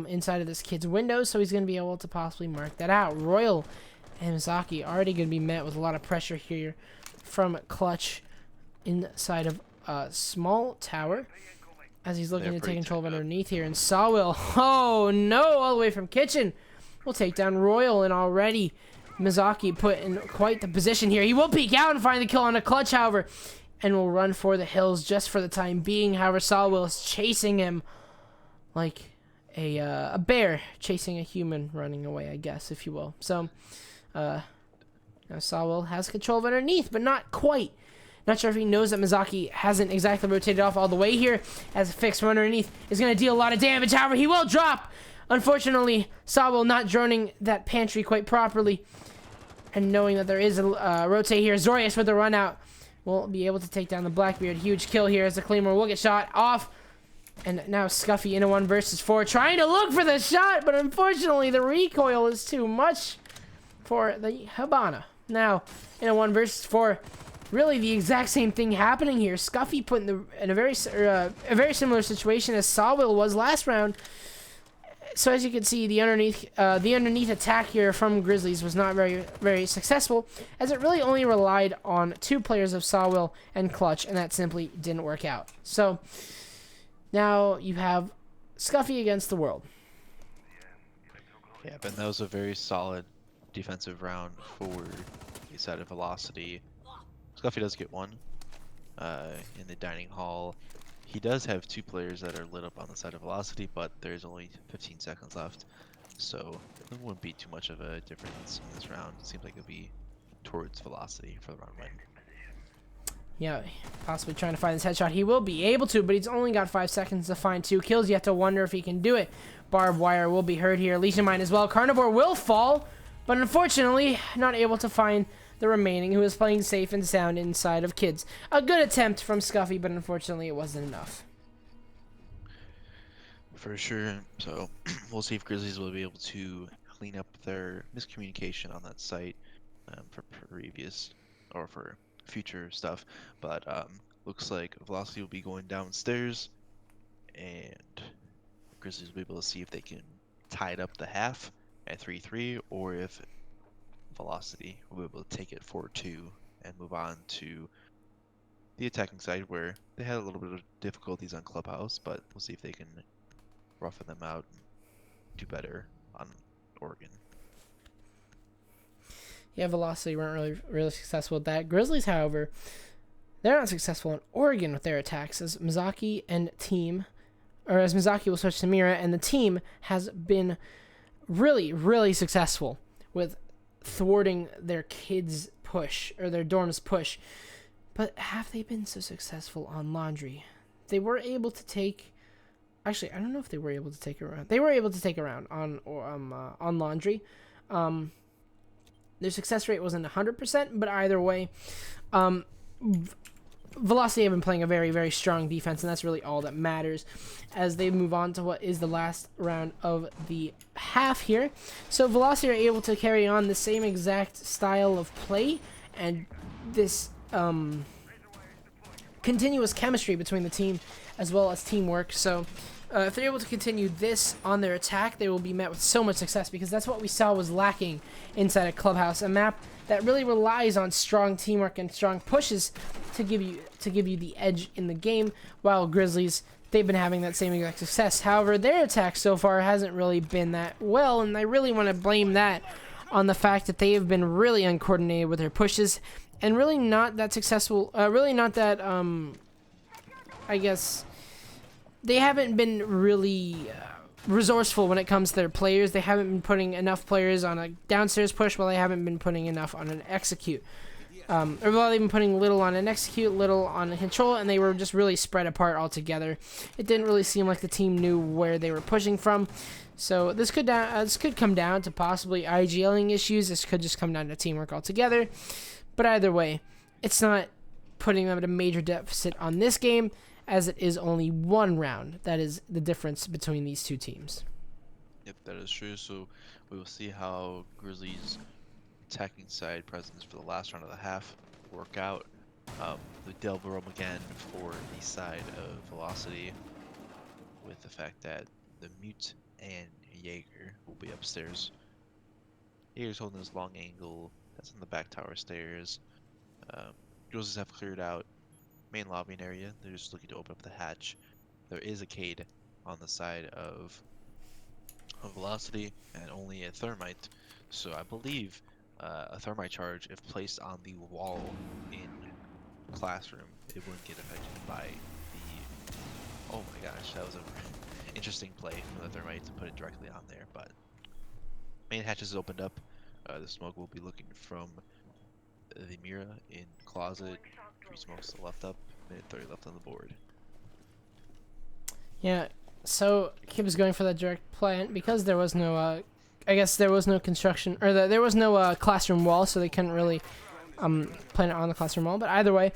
inside of this kid's window, so he's going to be able to possibly mark that out. Royal and Mizaki already going to be met with a lot of pressure here from Clutch inside of a small tower, as he's looking to take control of underneath here. And Sawwill, oh no, all the way from kitchen, will take down Royal, and already Mizaki put in quite the position here. He will peek out and find the kill on a Clutch, however. and will run for the hills just for the time being. However, Sawwell is chasing him like a bear chasing a human running away, I guess, if you will. So, now Sawwell has control of underneath, but not quite. Not sure if he knows that Mizaki hasn't exactly rotated off all the way here, as Fix from underneath is going to deal a lot of damage. However, he will drop. Unfortunately, Sawwell not droning that pantry quite properly. And knowing that there is a rotate here, Zorius with the run out will be able to take down the Blackbeard. Huge kill here as the Claymore will get shot off. And now Scuffy in a 1 versus 4, trying to look for the shot, but unfortunately the recoil is too much for the Habana. Now, in a 1 versus 4, really the exact same thing happening here. Scuffy put in a very similar situation as Sawwell was last round. So as you can see, the underneath attack here from Grizzlies was not very successful, as it really only relied on 2 players of Sawwell and Clutch, and that simply didn't work out. So now you have Scuffy against the world. Yeah, but that was a very solid defensive round for the side of Velocity. Scuffy does get 1 in the dining hall. He does have 2 players that are lit up on the side of Velocity, but there's only 15 seconds left, so it wouldn't be too much of a difference in this round. It seems like it'll be towards Velocity for the round win. Yeah, possibly trying to find this headshot. He will be able to, but he's only got 5 seconds to find 2 kills. You have to wonder if he can do it. Barbed Wire will be hurt here. Legion Mine as well. Carnivore will fall, but unfortunately not able to find the remaining, who is playing safe and sound inside of Kids. A good attempt from Scuffy, but unfortunately it wasn't enough. For sure. So we'll see if Grizzlies will be able to clean up their miscommunication on that site for previous or for future stuff. But looks like Velocity will be going downstairs, and Grizzlies will be able to see if they can tie it up the half at 3-3, or if Velocity will be able to take it 4-2 and move on to the attacking side, where they had a little bit of difficulties on Clubhouse, but we'll see if they can roughen them out and do better on Oregon. Yeah, Velocity weren't really successful with that. Grizzlies, however, they're not successful in Oregon with their attacks, as Mizaki will switch to Mira, and the team has been really successful with thwarting their kids' push, or their dorms' push. But have they been so successful on Laundry? They were able to take... Actually, I don't know if they were able to take a round. They were able to take a round on Laundry. Their success rate wasn't 100%, but either way, Velocity have been playing a very strong defense, and that's really all that matters as they move on to what is the last round of the half here. So Velocity are able to carry on the same exact style of play and this continuous chemistry between the team as well as teamwork. So if they're able to continue this on their attack, they will be met with so much success, because that's what we saw was lacking inside of Clubhouse, a map that really relies on strong teamwork and strong pushes to give you the edge in the game, while Grizzlies, they've been having that same exact success. However, their attack so far hasn't really been that well, and I really want to blame that on the fact that they have been really uncoordinated with their pushes and really not that successful, I guess they haven't been really resourceful when it comes to their players. They haven't been putting enough players on a downstairs push, while they haven't been putting enough on an execute. Or while they've been putting little on an execute, little on a control, and they were just really spread apart altogether. It didn't really seem like the team knew where they were pushing from. So this could come down to possibly IGLing issues. This could just come down to teamwork altogether. But either way, it's not putting them at a major deficit on this game, as it is only 1 round. That is the difference between these two teams. Yep, that is true. So we will see how Grizzlies' attacking side presence for the last round of the half work out. The Delver roam again for the side of Velocity, with the fact that the Mute and Jaeger will be upstairs. Jaeger's holding this long angle. That's on the back tower stairs. Grizzlies have cleared out main lobbying area. They're just looking to open up the hatch. There is a Cade on the side of Velocity, and only a Thermite. So I believe a Thermite charge, if placed on the wall in classroom, it wouldn't get affected by the. Oh my gosh, that was a interesting play from the Thermite to put it directly on there. But main hatches opened up. The smoke will be looking from the Mira in closet. 3 smokes to the left up. Minute 30 left on the board. Yeah, so Kib is going for that direct plant because there was no, I guess there was no construction, or there was no classroom wall, so they couldn't really plant it on the classroom wall. But either way,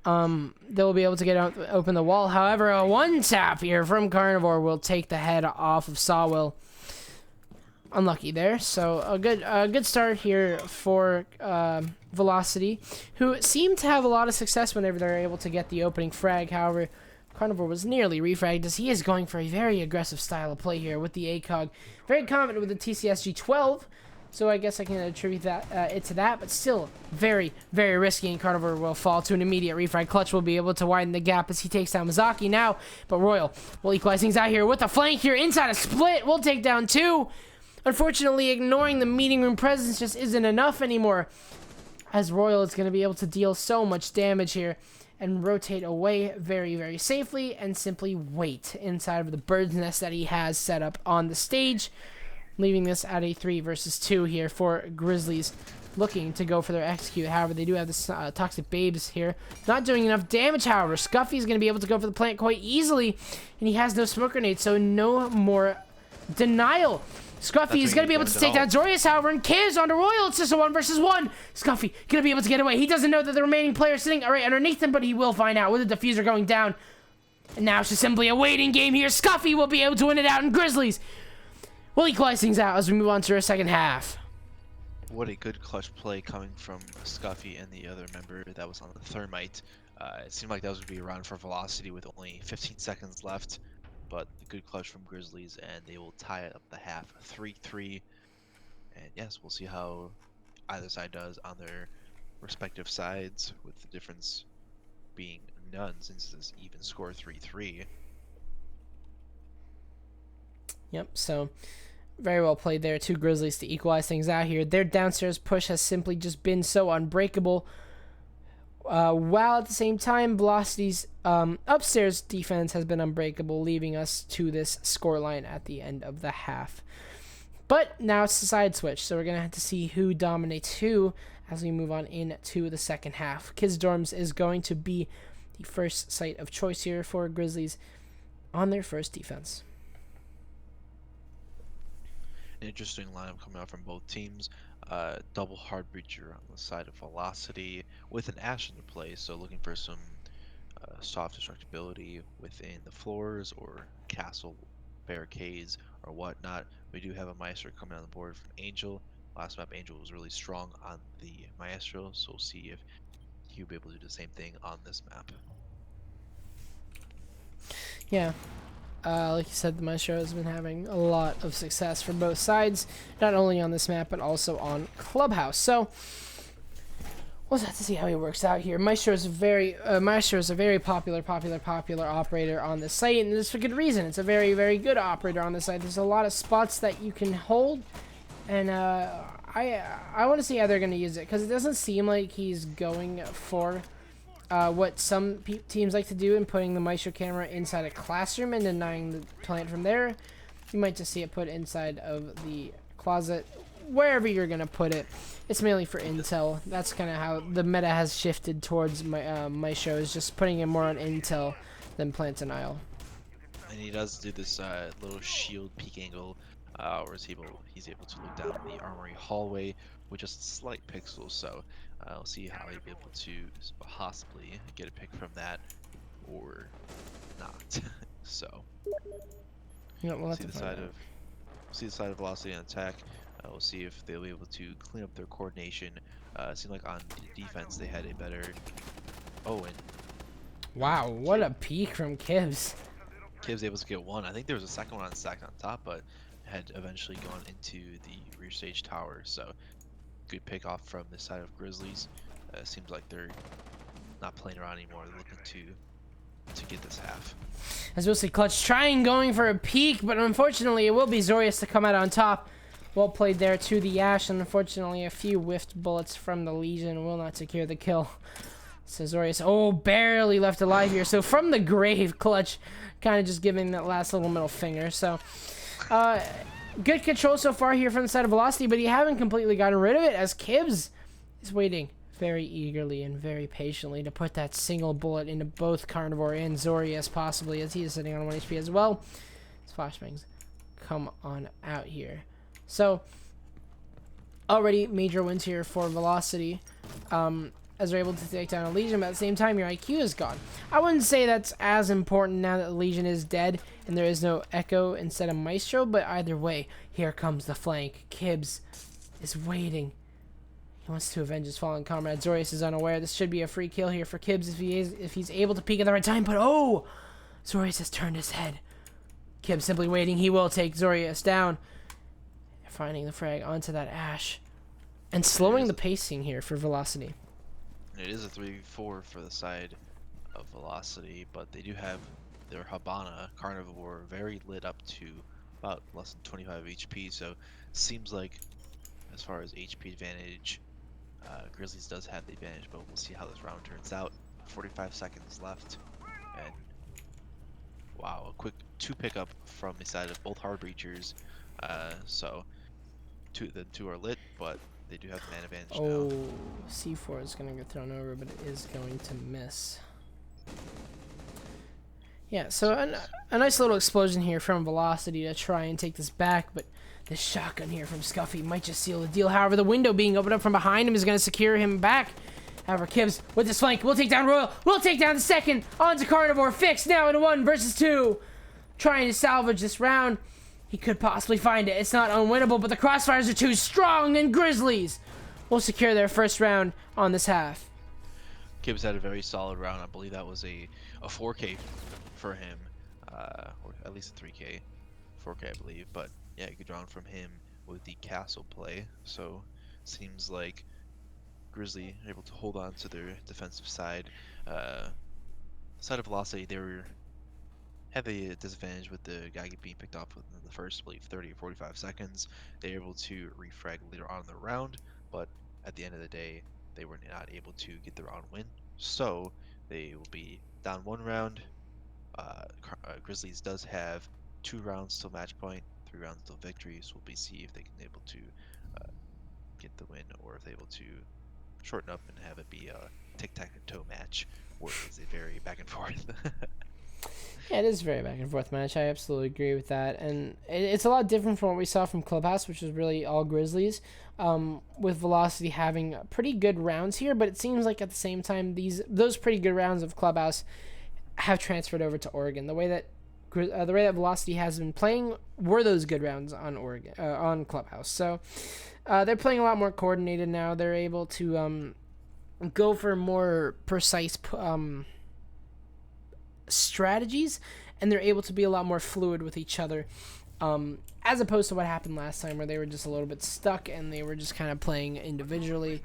they'll be able to get out, open the wall. However, a one tap here from Carnivore will take the head off of Sawwill. Unlucky there. So a good start here for Velocity, who seem to have a lot of success whenever they're able to get the opening frag. However, Carnivore was nearly refragged as he is going for a very aggressive style of play here with the ACOG. Very confident with the TCSG 12, so I guess I can attribute that it to that, but still very, very risky, and Carnivore will fall to an immediate refrag. Clutch will be able to widen the gap as he takes down Mizaki now, but Royal will equalize things out here with a flank here inside a split. We'll take down 2. Unfortunately, ignoring the meeting room presence just isn't enough anymore, as Royal is going to be able to deal so much damage here and rotate away very, very safely and simply wait inside of the bird's nest that he has set up on the stage, leaving this at a 3 versus 2 here for Grizzlies looking to go for their execute. However, they do have this Toxic Babes here. Not doing enough damage, however. Scuffy's going to be able to go for the plant quite easily, and he has no smoke grenade, so no more denial. Scuffy is going to be able to take down Zorius, however, and Kivs onto Royal. It's just a 1 versus 1. Scuffy going to be able to get away. He doesn't know that the remaining player is sitting right underneath him, but he will find out with the diffuser going down. And now it's just simply a waiting game here. Scuffy will be able to win it out, and Grizzlies will equalize things out as we move on to our second half. What a good clutch play coming from Scuffy and the other member that was on the Thermite. It seemed like that was going to be a round for Velocity with only 15 seconds left. But a good clutch from Grizzlies, and they will tie it up the half 3-3. And yes, we'll see how either side does on their respective sides, with the difference being none since this even score 3-3. Yep, so very well played there. 2 Grizzlies to equalize things out here. Their downstairs push has simply just been so unbreakable. While at the same time, Velocity's upstairs defense has been unbreakable, leaving us to this scoreline at the end of the half. But now it's the side switch, so we're going to have to see who dominates who as we move on into the second half. Kids Dorms is going to be the first site of choice here for Grizzlies on their first defense. An interesting lineup coming out from both teams. Double hard breacher on the side of Velocity with an Ash into play, so looking for some soft destructibility within the floors or castle barricades or whatnot. We do have a Maestro coming on the board from Angel. Last map, Angel was really strong on the Maestro, so we'll see if he'll be able to do the same thing on this map. Yeah. Like you said, the Maestro has been having a lot of success from both sides, not only on this map, but also on Clubhouse. So, we'll have to see how he works out here. Maestro is a very popular operator on this site, and this for good reason. It's a very, very good operator on this site. There's a lot of spots that you can hold, and I want to see how they're going to use it, because it doesn't seem like he's going for what some teams like to do in putting the Maestro camera inside a classroom and denying the plant from there. You might just see it put inside of the closet, wherever you're going to put it. It's mainly for intel. That's kind of how the meta has shifted towards Maestro, is just putting it more on intel than plant denial. And he does do this little shield peek angle, where he's able to look down the armory hallway with just slight pixels, so we'll see how he'll be able to possibly get a pick from that or not. So Yeah, we'll have see to the find side out. of the Velocity and attack. We'll see if they'll be able to clean up their coordination. It seemed like on defense they had a better. Oh, and Wow, what a peek from Kivs. Kiv's able to get one. I think there was a second one on stack on top, but had eventually gone into the rear stage tower. So good pick off from this side of Grizzlies. Seems like they're not playing around anymore. They're looking to get this half. As we'll see, Clutch trying going for a peek, but unfortunately it will be Zorius to come out on top. Well played there to the Ash, and unfortunately a few whiffed bullets from the Legion will not secure the kill. So Zorius, oh, barely left alive here. So from the grave, Clutch kind of just giving that last little middle finger. So good control so far here from the side of Velocity, but you haven't completely gotten rid of it as Kibbs is waiting very eagerly and very patiently to put that single bullet into both Carnivore and Zorius possibly, as he is sitting on 1 HP as well. His flashbangs come on out here. So already major wins here for Velocity. As they're able to take down a Legion, but at the same time, your IQ is gone. I wouldn't say that's as important now that the Legion is dead and there is no Echo instead of Maestro, but either way, here comes the flank. Kibbs is waiting. He wants to avenge his fallen comrade. Zorius is unaware. This should be a free kill here for Kibbs if he's able to peek at the right time, but oh! Zorius has turned his head. Kibbs simply waiting. He will take Zorius down. Finding the frag onto that Ash. And slowing the pacing here for Velocity. It is a 3v4 for the side of Velocity, but they do have their Habana Carnivore very lit up to about less than 25 HP, so seems like as far as HP advantage, Grizzlies does have the advantage, but we'll see how this round turns out. 45 seconds left, and wow, a quick 2 pickup from the side of both hard breachers. So the two are lit, but they do have the man advantage now. Oh, C4 is going to get thrown over, but it is going to miss. Yeah, so a nice little explosion here from Velocity to try and take this back, but this shotgun here from Scuffy might just seal the deal. However, the window being opened up from behind him is going to secure him back. However, Kibbs with this flank will take down Royal, will take down the second, onto Carnivore, fixed now in 1 versus 2. Trying to salvage this round. He could possibly find it. It's not unwinnable, but the crossfires are too strong, and Grizzlies will secure their first round on this half. Kibbs had a very solid round. I believe that was a 4K for him, or at least a 3K, 4K I believe. But yeah, good round from him with the castle play. So seems like Grizzly able to hold on to their defensive side. Side of Velocity, they were had the disadvantage with the guy being picked off within the first, I believe, 30 or 45 seconds. They were able to refrag later on in the round, but at the end of the day, they were not able to get the round win. So they will be down 1 round. Grizzlies does have 2 rounds till match point, 3 rounds till victory. So we'll see if they can able to get the win, or if they're able to shorten up and have it be a tic-tac-toe match, where it's a very back and forth. Yeah, it is a very back and forth match. I absolutely agree with that. And it's a lot different from what we saw from Clubhouse, which was really all Grizzlies, with Velocity having pretty good rounds here. But it seems like at the same time, those pretty good rounds of Clubhouse have transferred over to Oregon. The way that Velocity has been playing were those good rounds on Oregon, on Clubhouse. So they're playing a lot more coordinated now. They're able to go for more precise strategies, and they're able to be a lot more fluid with each other, as opposed to what happened last time, where they were just a little bit stuck and they were just kind of playing individually.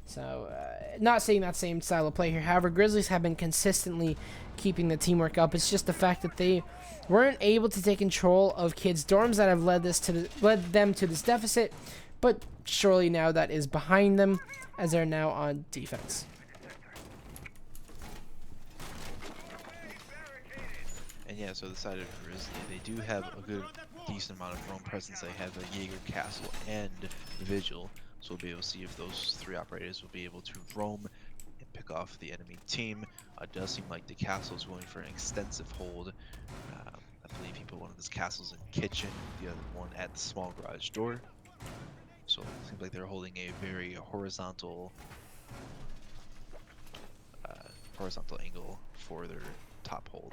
So not seeing that same style of play here. However, Grizzlies have been consistently keeping the teamwork up. It's just the fact that they weren't able to take control of kids' dorms that have led them to this deficit, but surely now that is behind them, as they're now on defense. And yeah, so the side of Grizzly, they do have a good, decent amount of drone presence. They have a Jaeger Castle and Vigil, so we'll be able to see if those 3 operators will be able to roam and pick off the enemy team. It does seem like the castle is going for an extensive hold. I believe he put one of his castles in kitchen, the other one at the small garage door. So it seems like they're holding a very horizontal angle for their top hold.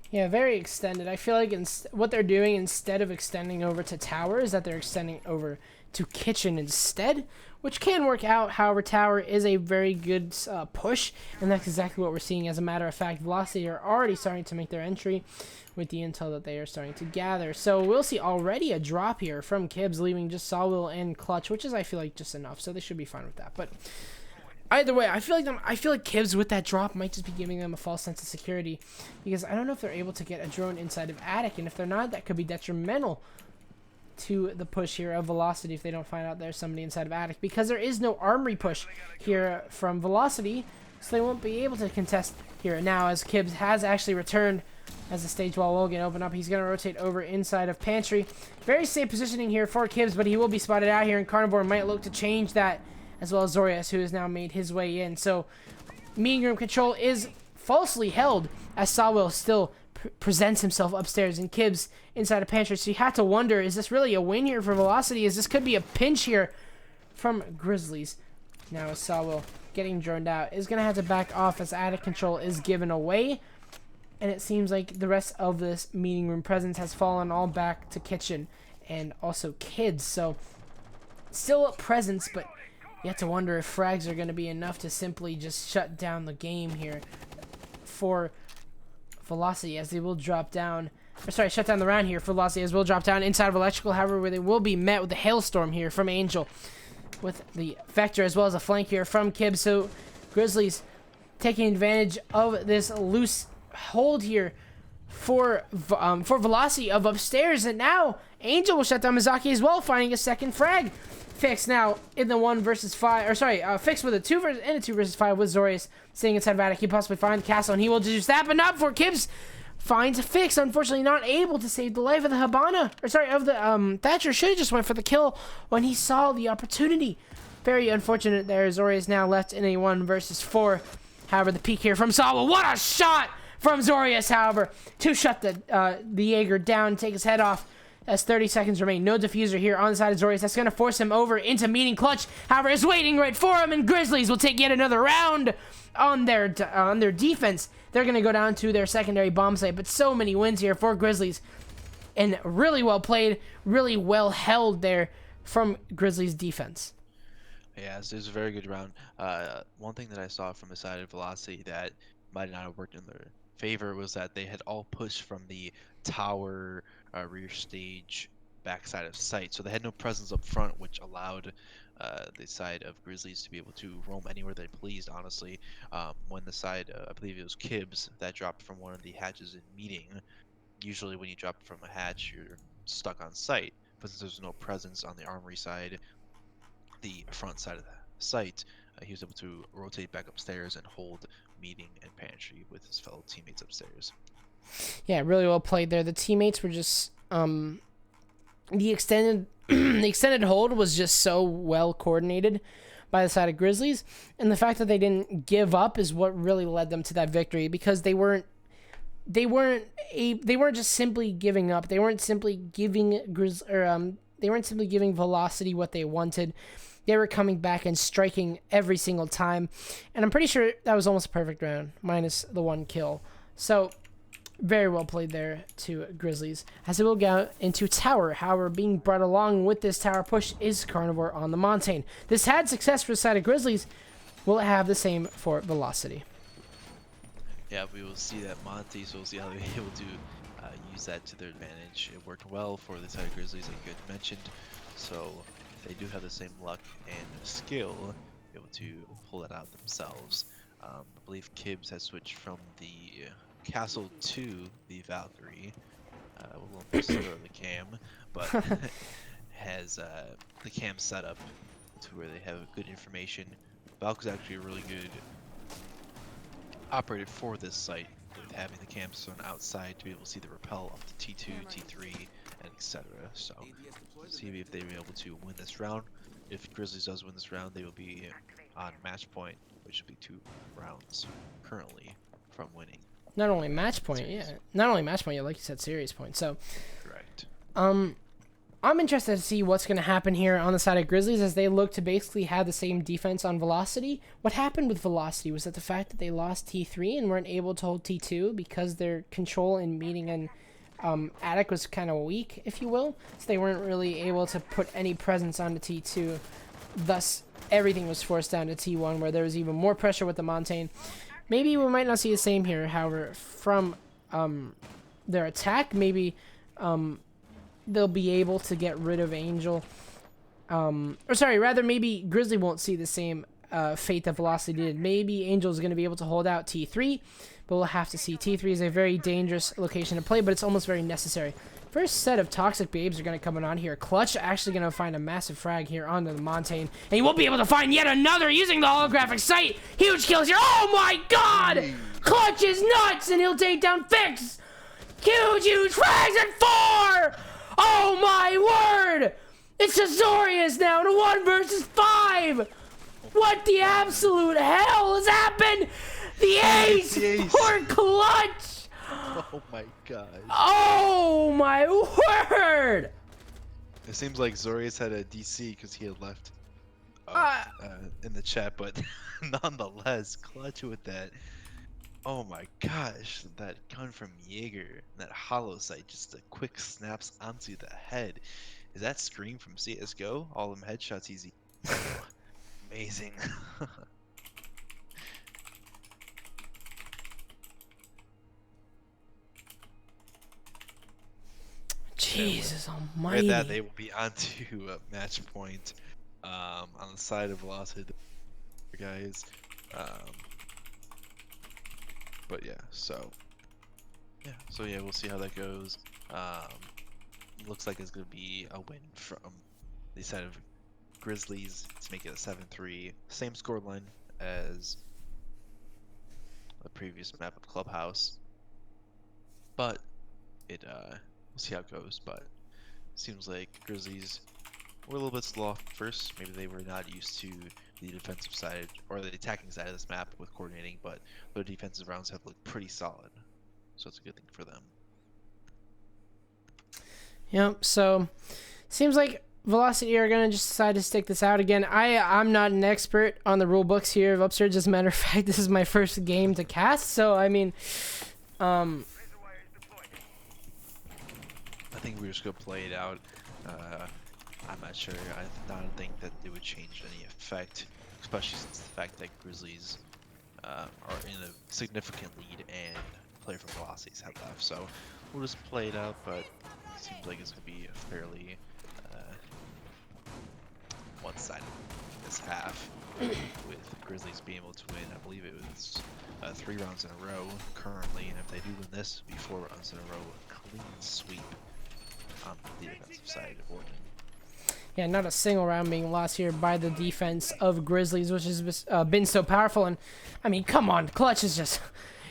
Yeah, very extended. I feel like what they're doing, instead of extending over to tower, is that they're extending over to kitchen instead, which can work out. However, tower is a very good push, and that's exactly what we're seeing. As a matter of fact, Velocity are already starting to make their entry with the intel that they are starting to gather. So we'll see already a drop here from Kibbs, leaving just Sawwill and Clutch, which is, I feel like, just enough. So they should be fine with that. But either way, I feel like Kibbs with that drop might just be giving them a false sense of security, because I don't know if they're able to get a drone inside of Attic, and if they're not, that could be detrimental to the push here of Velocity if they don't find out there's somebody inside of Attic, because there is no armory push here from Velocity. so they won't be able to contest here. Now, as Kibbs has actually returned, as the stage wall will get opened up, he's going to rotate over inside of Pantry. Very safe positioning here for Kibbs, but he will be spotted out here, and Carnivore might look to change that, as well as Zorius, who has now made his way in. So, meeting room control is falsely held, as Sawil still presents himself upstairs, and Kibbs inside of Pantry. So you have to wonder, is this really a win here for Velocity? Is this could be a pinch here from Grizzlies? Now, as Sawil getting droned out is going to have to back off as attic control is given away. And it seems like the rest of this meeting room presence has fallen all back to kitchen and also kids. So still a presence, but you have to wonder if frags are going to be enough to simply just shut down the game here for Velocity, as they will drop down. Or sorry, shut down the round here for Velocity, as will drop down inside of Electrical, however, where they will be met with a hailstorm here from Angel with the Vector, as well as a flank here from Kibbs. So Grizzlies taking advantage of this loose hold here for Velocity of upstairs, and now Angel will shut down Mizaki as well, finding a second frag. Fix now in the 1 versus 5, or sorry, Fix with a 2 versus 5 with Zorius sitting inside of attic. He possibly finds the castle, and he will just that, but not for Kibbs. Finds a Fix, unfortunately not able to save the life of the Habana, or sorry, of the Thatcher. Should have just went for the kill when he saw the opportunity. Very unfortunate there. Zorius now left in a 1 versus 4. However, the peek here from Sawa. What a shot from Zorius, however, to shut the Jaeger down, take his head off as 30 seconds remain. No diffuser here on the side of Zorius. That's going to force him over into meeting clutch. However, is waiting right for him, and Grizzlies will take yet another round on their defense. They're going to go down to their secondary bomb site, but so many wins here for Grizzlies, and really well played, really well held there from Grizzlies defense. Yeah, it was a very good round. One thing that I saw from the side of Velocity that might not have worked in their favor was that they had all pushed from the tower rear stage backside of site, so they had no presence up front, which allowed the side of Grizzlies to be able to roam anywhere they pleased, honestly. When the side, I believe it was Kibbs, that dropped from one of the hatches in meeting, usually when you drop from a hatch, you're stuck on site, but since there's no presence on the armory side, the front side of the site, he was able to rotate back upstairs and hold meeting and Pantry with his fellow teammates upstairs. Yeah, really well played there. The teammates were just the extended the extended hold was just so well coordinated by the side of Grizzlies, and the fact that they didn't give up is what really led them to that victory, because they weren't just simply giving up. They weren't simply giving they weren't simply giving Velocity what they wanted. They were coming back and striking every single time, and I'm pretty sure that was almost a perfect round, minus the 1 kill. So very well played there to Grizzlies, as it will go into tower. However, being brought along with this tower push is Carnivore on the Montane. This had success for the side of Grizzlies. Will it have the same for Velocity? Yeah, we will see that Monty, so we'll see how they're able to use that to their advantage. It worked well for the side of Grizzlies, like you had mentioned, so they do have the same luck and skill to be able to pull that out themselves. I believe Kibbs has switched from the Castle to the Valkyrie. A little bit slower on the cam, but has the cam set up to where they have good information. Valk's actually a really good operator for this site, with having the cam zone outside to be able to see the rappel up to T2, T3, and etc. So see if they'll be able to win this round. If Grizzlies does win this round, they will be on match point, which will be 2 rounds currently from winning. Not only match point, series. Yeah. Not only match point, yeah, like you said, series point. So, correct. I'm interested to see what's going to happen here on the side of Grizzlies as they look to basically have the same defense on Velocity. What happened with Velocity was that the fact that they lost T3 and weren't able to hold T2 because their control in meeting and attic was kind of weak, if you will. So they weren't really able to put any presence onto T2. Thus, everything was forced down to T1, where there was even more pressure with the Montane. Maybe we might not see the same here, however, from their attack. Maybe they'll be able to get rid of Angel. Maybe Grizzly won't see the same fate that Velocity did. Maybe Angel's going to be able to hold out T3, but we'll have to see. T3 is a very dangerous location to play, but it's almost very necessary First set of toxic babes are going to come on here. Clutch actually going to find a massive frag here onto the Montaigne. And he will be able to find yet another using the holographic sight. Huge kills here. Oh my god! Clutch is nuts, and he'll take down Fix. Huge frags at 4! Oh my word! It's Azorius now in a 1 versus 5! What the absolute hell has happened? The ace for Clutch! Oh my god. Oh my word! It seems like Zorius had a DC because he had left in the chat, but nonetheless, Clutch with that. Oh my gosh, that gun from Jaeger, that hollow sight, just a quick snaps onto the head. Is that Scream from CSGO? All them headshots easy. Amazing. Jesus almighty. With that, they will be on to match point on the side of Velocity, guys. But yeah, so we'll see how that goes. Looks like it's gonna be a win from the side of Grizzlies to make it a 7-3, same scoreline as the previous map of Clubhouse. But it we'll see how it goes. But seems like Grizzlies were a little bit slow off first. Maybe they were not used to the defensive side or the attacking side of this map with coordinating, but their defensive rounds have looked pretty solid, so it's a good thing for them. Yep, so seems like Velocity are gonna just decide to stick this out again. I'm not an expert on the rule books here of Upsurge. As a matter of fact, this is my first game to cast, so I mean, I think we're just gonna play it out. I'm not sure. I don't think that it would change any effect, especially since the fact that Grizzlies are in a significant lead and player from Velocities have left. So we'll just play it out, but it seems like it's gonna be a fairly one-sided this half, with Grizzlies being able to win. I believe it was 3 rounds in a row currently, and if they do win this, it'll be 4 rounds in a row, a clean sweep on the defensive side of Oregon. yeah, not a single round being lost here by the defense of Grizzlies, which has been so powerful. And I mean, come on, Clutch is just,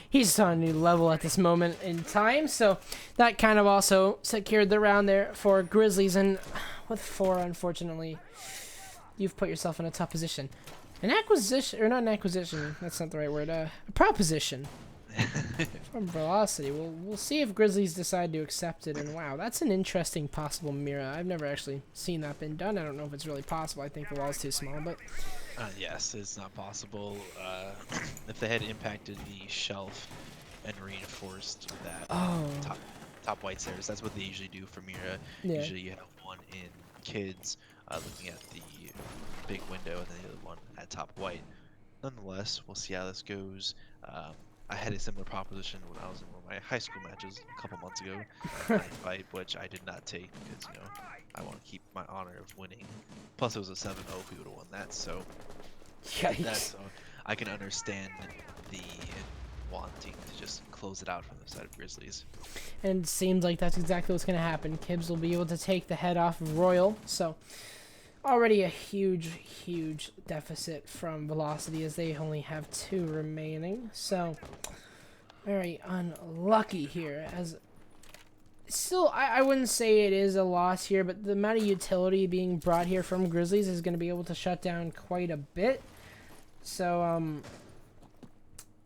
he's on a new level at this moment in time. So that kind of also secured the round there for Grizzlies. And with 4, unfortunately, you've put yourself in a tough position. An acquisition, or not an acquisition, that's not the right word, a proposition from Velocity. We'll see if Grizzlies decide to accept it. And wow, that's an interesting possible mirror. I've never actually seen that been done. I don't know if it's really possible. I think the wall's too small, but yes, it's not possible. If they had impacted the shelf and reinforced that top white stairs, that's what they usually do for Mira. Yeah. Usually you have one in kids looking at the big window and then the other one at top white. Nonetheless, we'll see how this goes. I had a similar proposition when I was in one of my high school matches a couple months ago, fight, which I did not take because, you know, I want to keep my honor of winning. Plus, it was a 7-0 if we would have won that, so yikes. I can understand the wanting to just close it out from the side of Grizzlies. And it seems like that's exactly what's going to happen. Kibbs will be able to take the head off of Royal, so already a huge deficit from Velocity as they only have 2 remaining. So very unlucky here, as still I wouldn't say it is a loss here, but the amount of utility being brought here from Grizzlies is going to be able to shut down quite a bit. So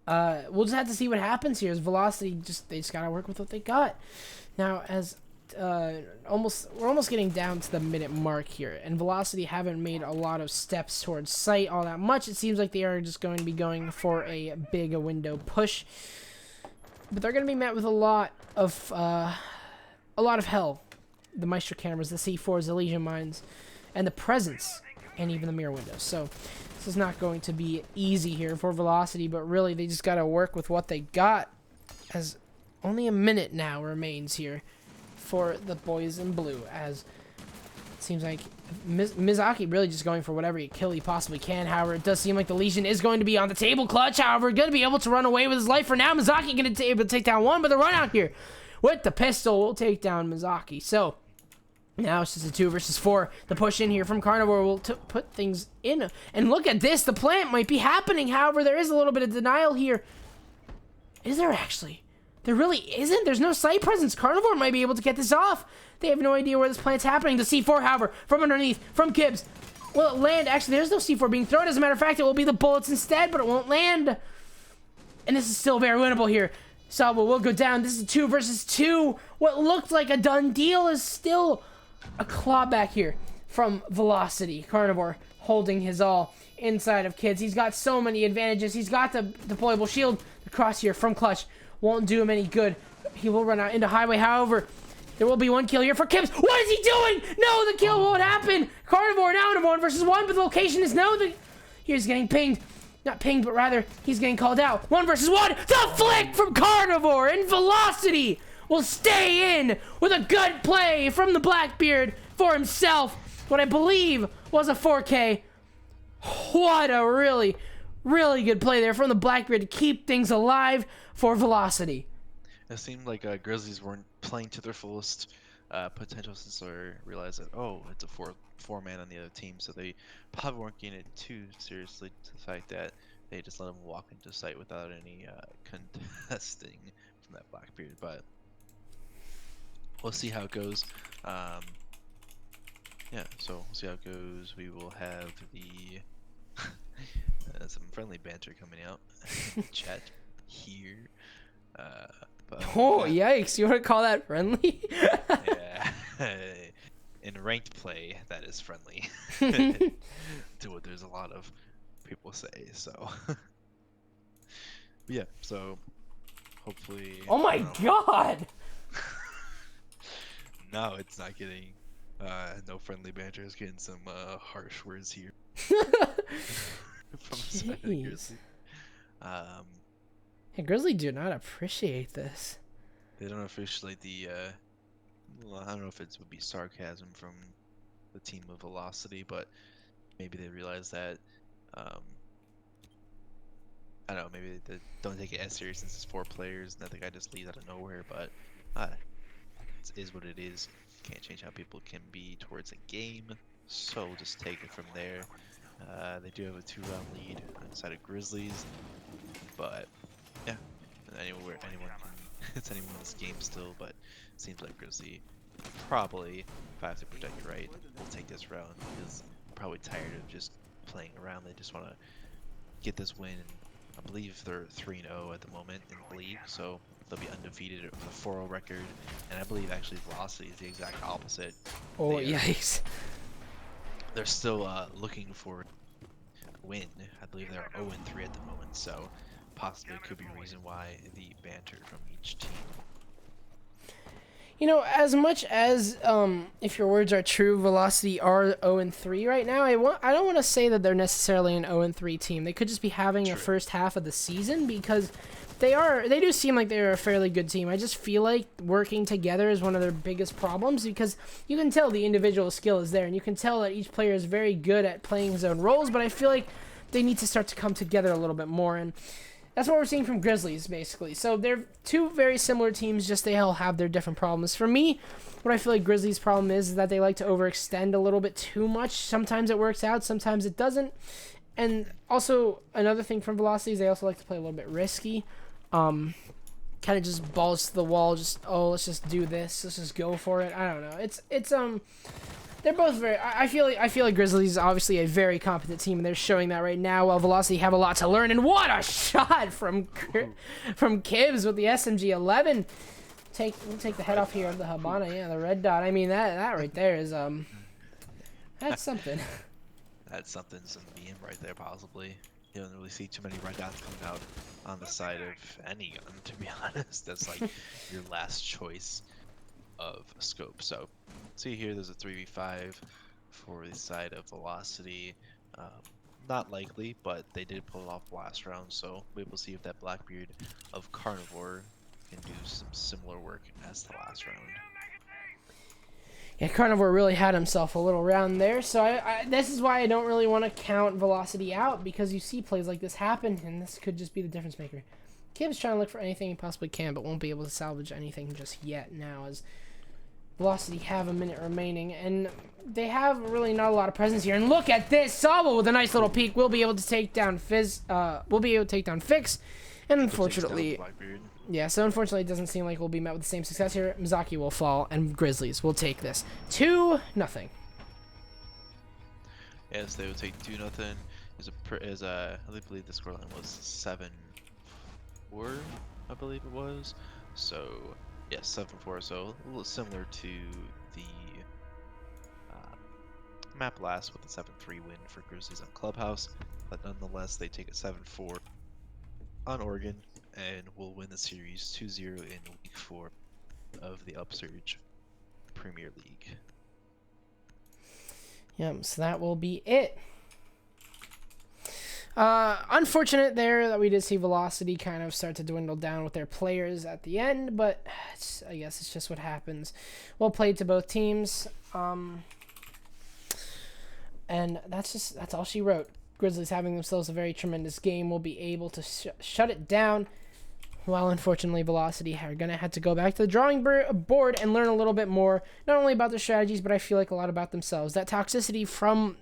we'll just have to see what happens here, as Velocity they just got to work with what they got. Now, as we're almost getting down to the minute mark here, and Velocity haven't made a lot of steps towards sight all that much. It seems like they are just going to be going for a big window push, but they're going to be met with a lot of hell. The Maestro cameras, the C4s, the Legion mines, and the presence, and even the mirror windows. So this is not going to be easy here for Velocity, but really they just got to work with what they got, as only a minute now remains here for the boys in blue, as it seems like Mizaki really just going for whatever kill he possibly can. However, it does seem like the Legion is going to be on the table. Clutch, however, going to be able to run away with his life for now. Mizaki going to be able to take down one, but the run out here with the pistol will take down Mizaki. So now it's just a 2 versus 4. The push in here from Carnivore will put things in. And look at this. The plant might be happening. However, there is a little bit of denial here. Is there actually? There really isn't. There's no site presence. Carnivore might be able to get this off. They have no idea where this plant's happening. The C4, however, from underneath, from Kibbs. Will it land? Actually, there's no C4 being thrown. As a matter of fact, it will be the bullets instead, but it won't land. And this is still very winnable here. Salvo will go down. This is 2 versus 2. What looked like a done deal is still a clawback here from Velocity. Carnivore holding his all inside of Kids. He's got so many advantages. He's got the deployable shield. The cross here from Clutch won't do him any good. He will run out into Highway. However, there will be 1 kill here for Kibbs. What is he doing? No, the kill won't happen. Carnivore now in a 1 versus 1, but the location is no. He's getting pinged. Not pinged, but rather he's getting called out. 1 versus 1. The flick from Carnivore, and Velocity will stay in with a good play from the Blackbeard for himself. What I believe was a 4K. What a really, really good play there from the Blackbeard to keep things alive for Velocity. It seemed like Grizzlies weren't playing to their fullest potential since they realized that, oh, it's a four-man on the other team, so they probably weren't getting it too seriously to the fact that they just let him walk into sight without any contesting from that Blackbeard. But we'll see how it goes. Yeah, so we'll see how it goes. We will have the some friendly banter coming out in chat here. Yikes, you want to call that friendly? Yeah. In ranked play, that is friendly. To what there's a lot of people say, so. Yeah, so hopefully. Oh my god! No, it's not getting no friendly banter. It's getting some harsh words here. From the side of the Grizzly. Hey, Grizzly do not appreciate this. They don't appreciate the well, I don't know if it would be sarcasm from the team of Velocity, but maybe they realize that I don't know, maybe they don't take it as serious since it's 4 players and that the guy just leaves out of nowhere, but it is what it is. Can't change how people can be towards a game, so just take it from there. They do have a 2-round lead inside of Grizzlies, but yeah, anyone can, it's anyone's game still, but it seems like Grizzly probably, if I have to protect it right, will take this round because they're probably tired of just playing around. They just want to get this win. I believe they're 3-0 at the moment in the league, so they'll be undefeated with a 4-0 record, and I believe actually Velocity is the exact opposite. Oh, yikes. They're still looking for a win. I believe they're 0-3 at the moment, so possibly could be a reason why the banter from each team. You know, as much as if your words are true, Velocity are 0-3 right now. I don't want to say that they're necessarily an 0-3 team. They could just be having a first half of the season because they do seem like they're a fairly good team. I just feel like working together is one of their biggest problems because you can tell the individual skill is there and you can tell that each player is very good at playing his own roles, but I feel like they need to start to come together a little bit more, and that's what we're seeing from Grizzlies, basically. So they're 2 very similar teams, just they all have their different problems. For me, what I feel like Grizzlies' problem is that they like to overextend a little bit too much. Sometimes it works out, sometimes it doesn't. And also, another thing from Velocity is they also like to play a little bit risky. Kind of just balls to the wall, just, oh, let's just do this, let's just go for it. I don't know. It's they're both very. I feel like Grizzlies is obviously a very competent team, and they're showing that right now. While Velocity have a lot to learn, and what a shot from Kibbs with the SMG-11. We'll take the head off here of the Habana. Yeah, the red dot. I mean that right there is that's something. That's something, some meme right there possibly. You don't really see too many red dots coming out on the side of any gun, to be honest. That's like your last choice of a scope. So see here, there's a 3v5 for the side of Velocity. Not likely, but they did pull it off last round, so we will see if that Blackbeard of Carnivore can do some similar work as the last round. Yeah, Carnivore really had himself a little round there, so this is why I don't really want to count Velocity out, because you see plays like this happen, and this could just be the difference maker. Kib's trying to look for anything he possibly can, but won't be able to salvage anything just yet now, as Velocity have a minute remaining, and they have really not a lot of presence here. And look at this! Sabo with a nice little peek will be able to take down Fizz, will be able to take down Fix, and unfortunately, yeah, so unfortunately it doesn't seem like we'll be met with the same success here. Mizaki will fall, and Grizzlies will take this 2-0. Yes, they would take 2-0. I believe the scoreline was 7-4, I believe it was. So, yes, 7-4. So a little similar to the map last with the 7-3 win for Grizzlies on Clubhouse, but nonetheless they take a 7-4 on Oregon and will win the series 2-0 in Week 4 of the Upsurge Premier League. Yep, so that will be it. Unfortunate there that we did see Velocity kind of start to dwindle down with their players at the end, but I guess it's just what happens. Well played to both teams. And that's all she wrote. Grizzlies having themselves a very tremendous game will be able to shut it down. While unfortunately Velocity are going to have to go back to the drawing board and learn a little bit more, not only about their strategies, but I feel like a lot about themselves. That toxicity from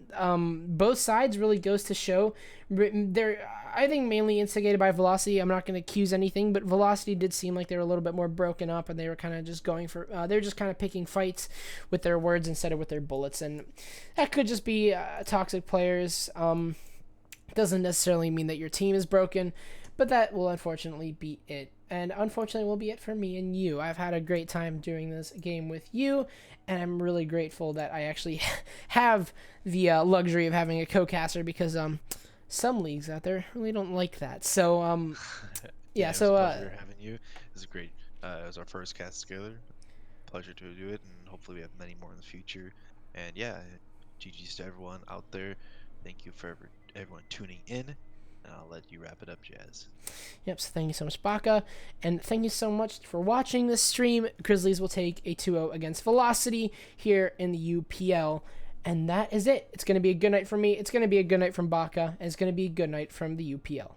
both sides really goes to show. They're, I think, mainly instigated by Velocity. I'm not going to accuse anything, but Velocity did seem like they were a little bit more broken up, and they were kind of just going for, they're just kind of picking fights with their words instead of with their bullets, and that could just be toxic players. Doesn't necessarily mean that your team is broken, but that will unfortunately be it. And unfortunately will be it for me and you. I've had a great time doing this game with you, and I'm really grateful that I actually have the luxury of having a co-caster, because some leagues out there really don't like that. So yeah, it was so a pleasure having you. It was great. It was our first cast together. Pleasure to do it, and hopefully we have many more in the future. And yeah, GG's to everyone out there. Thank you for everyone tuning in. And I'll let you wrap it up, Jazz. Yep, so thank you so much, Baka. And thank you so much for watching this stream. Grizzlies will take a 2-0 against Velocity here in the UPL. And that is it. It's going to be a good night for me. It's going to be a good night from Baka. And it's going to be a good night from the UPL.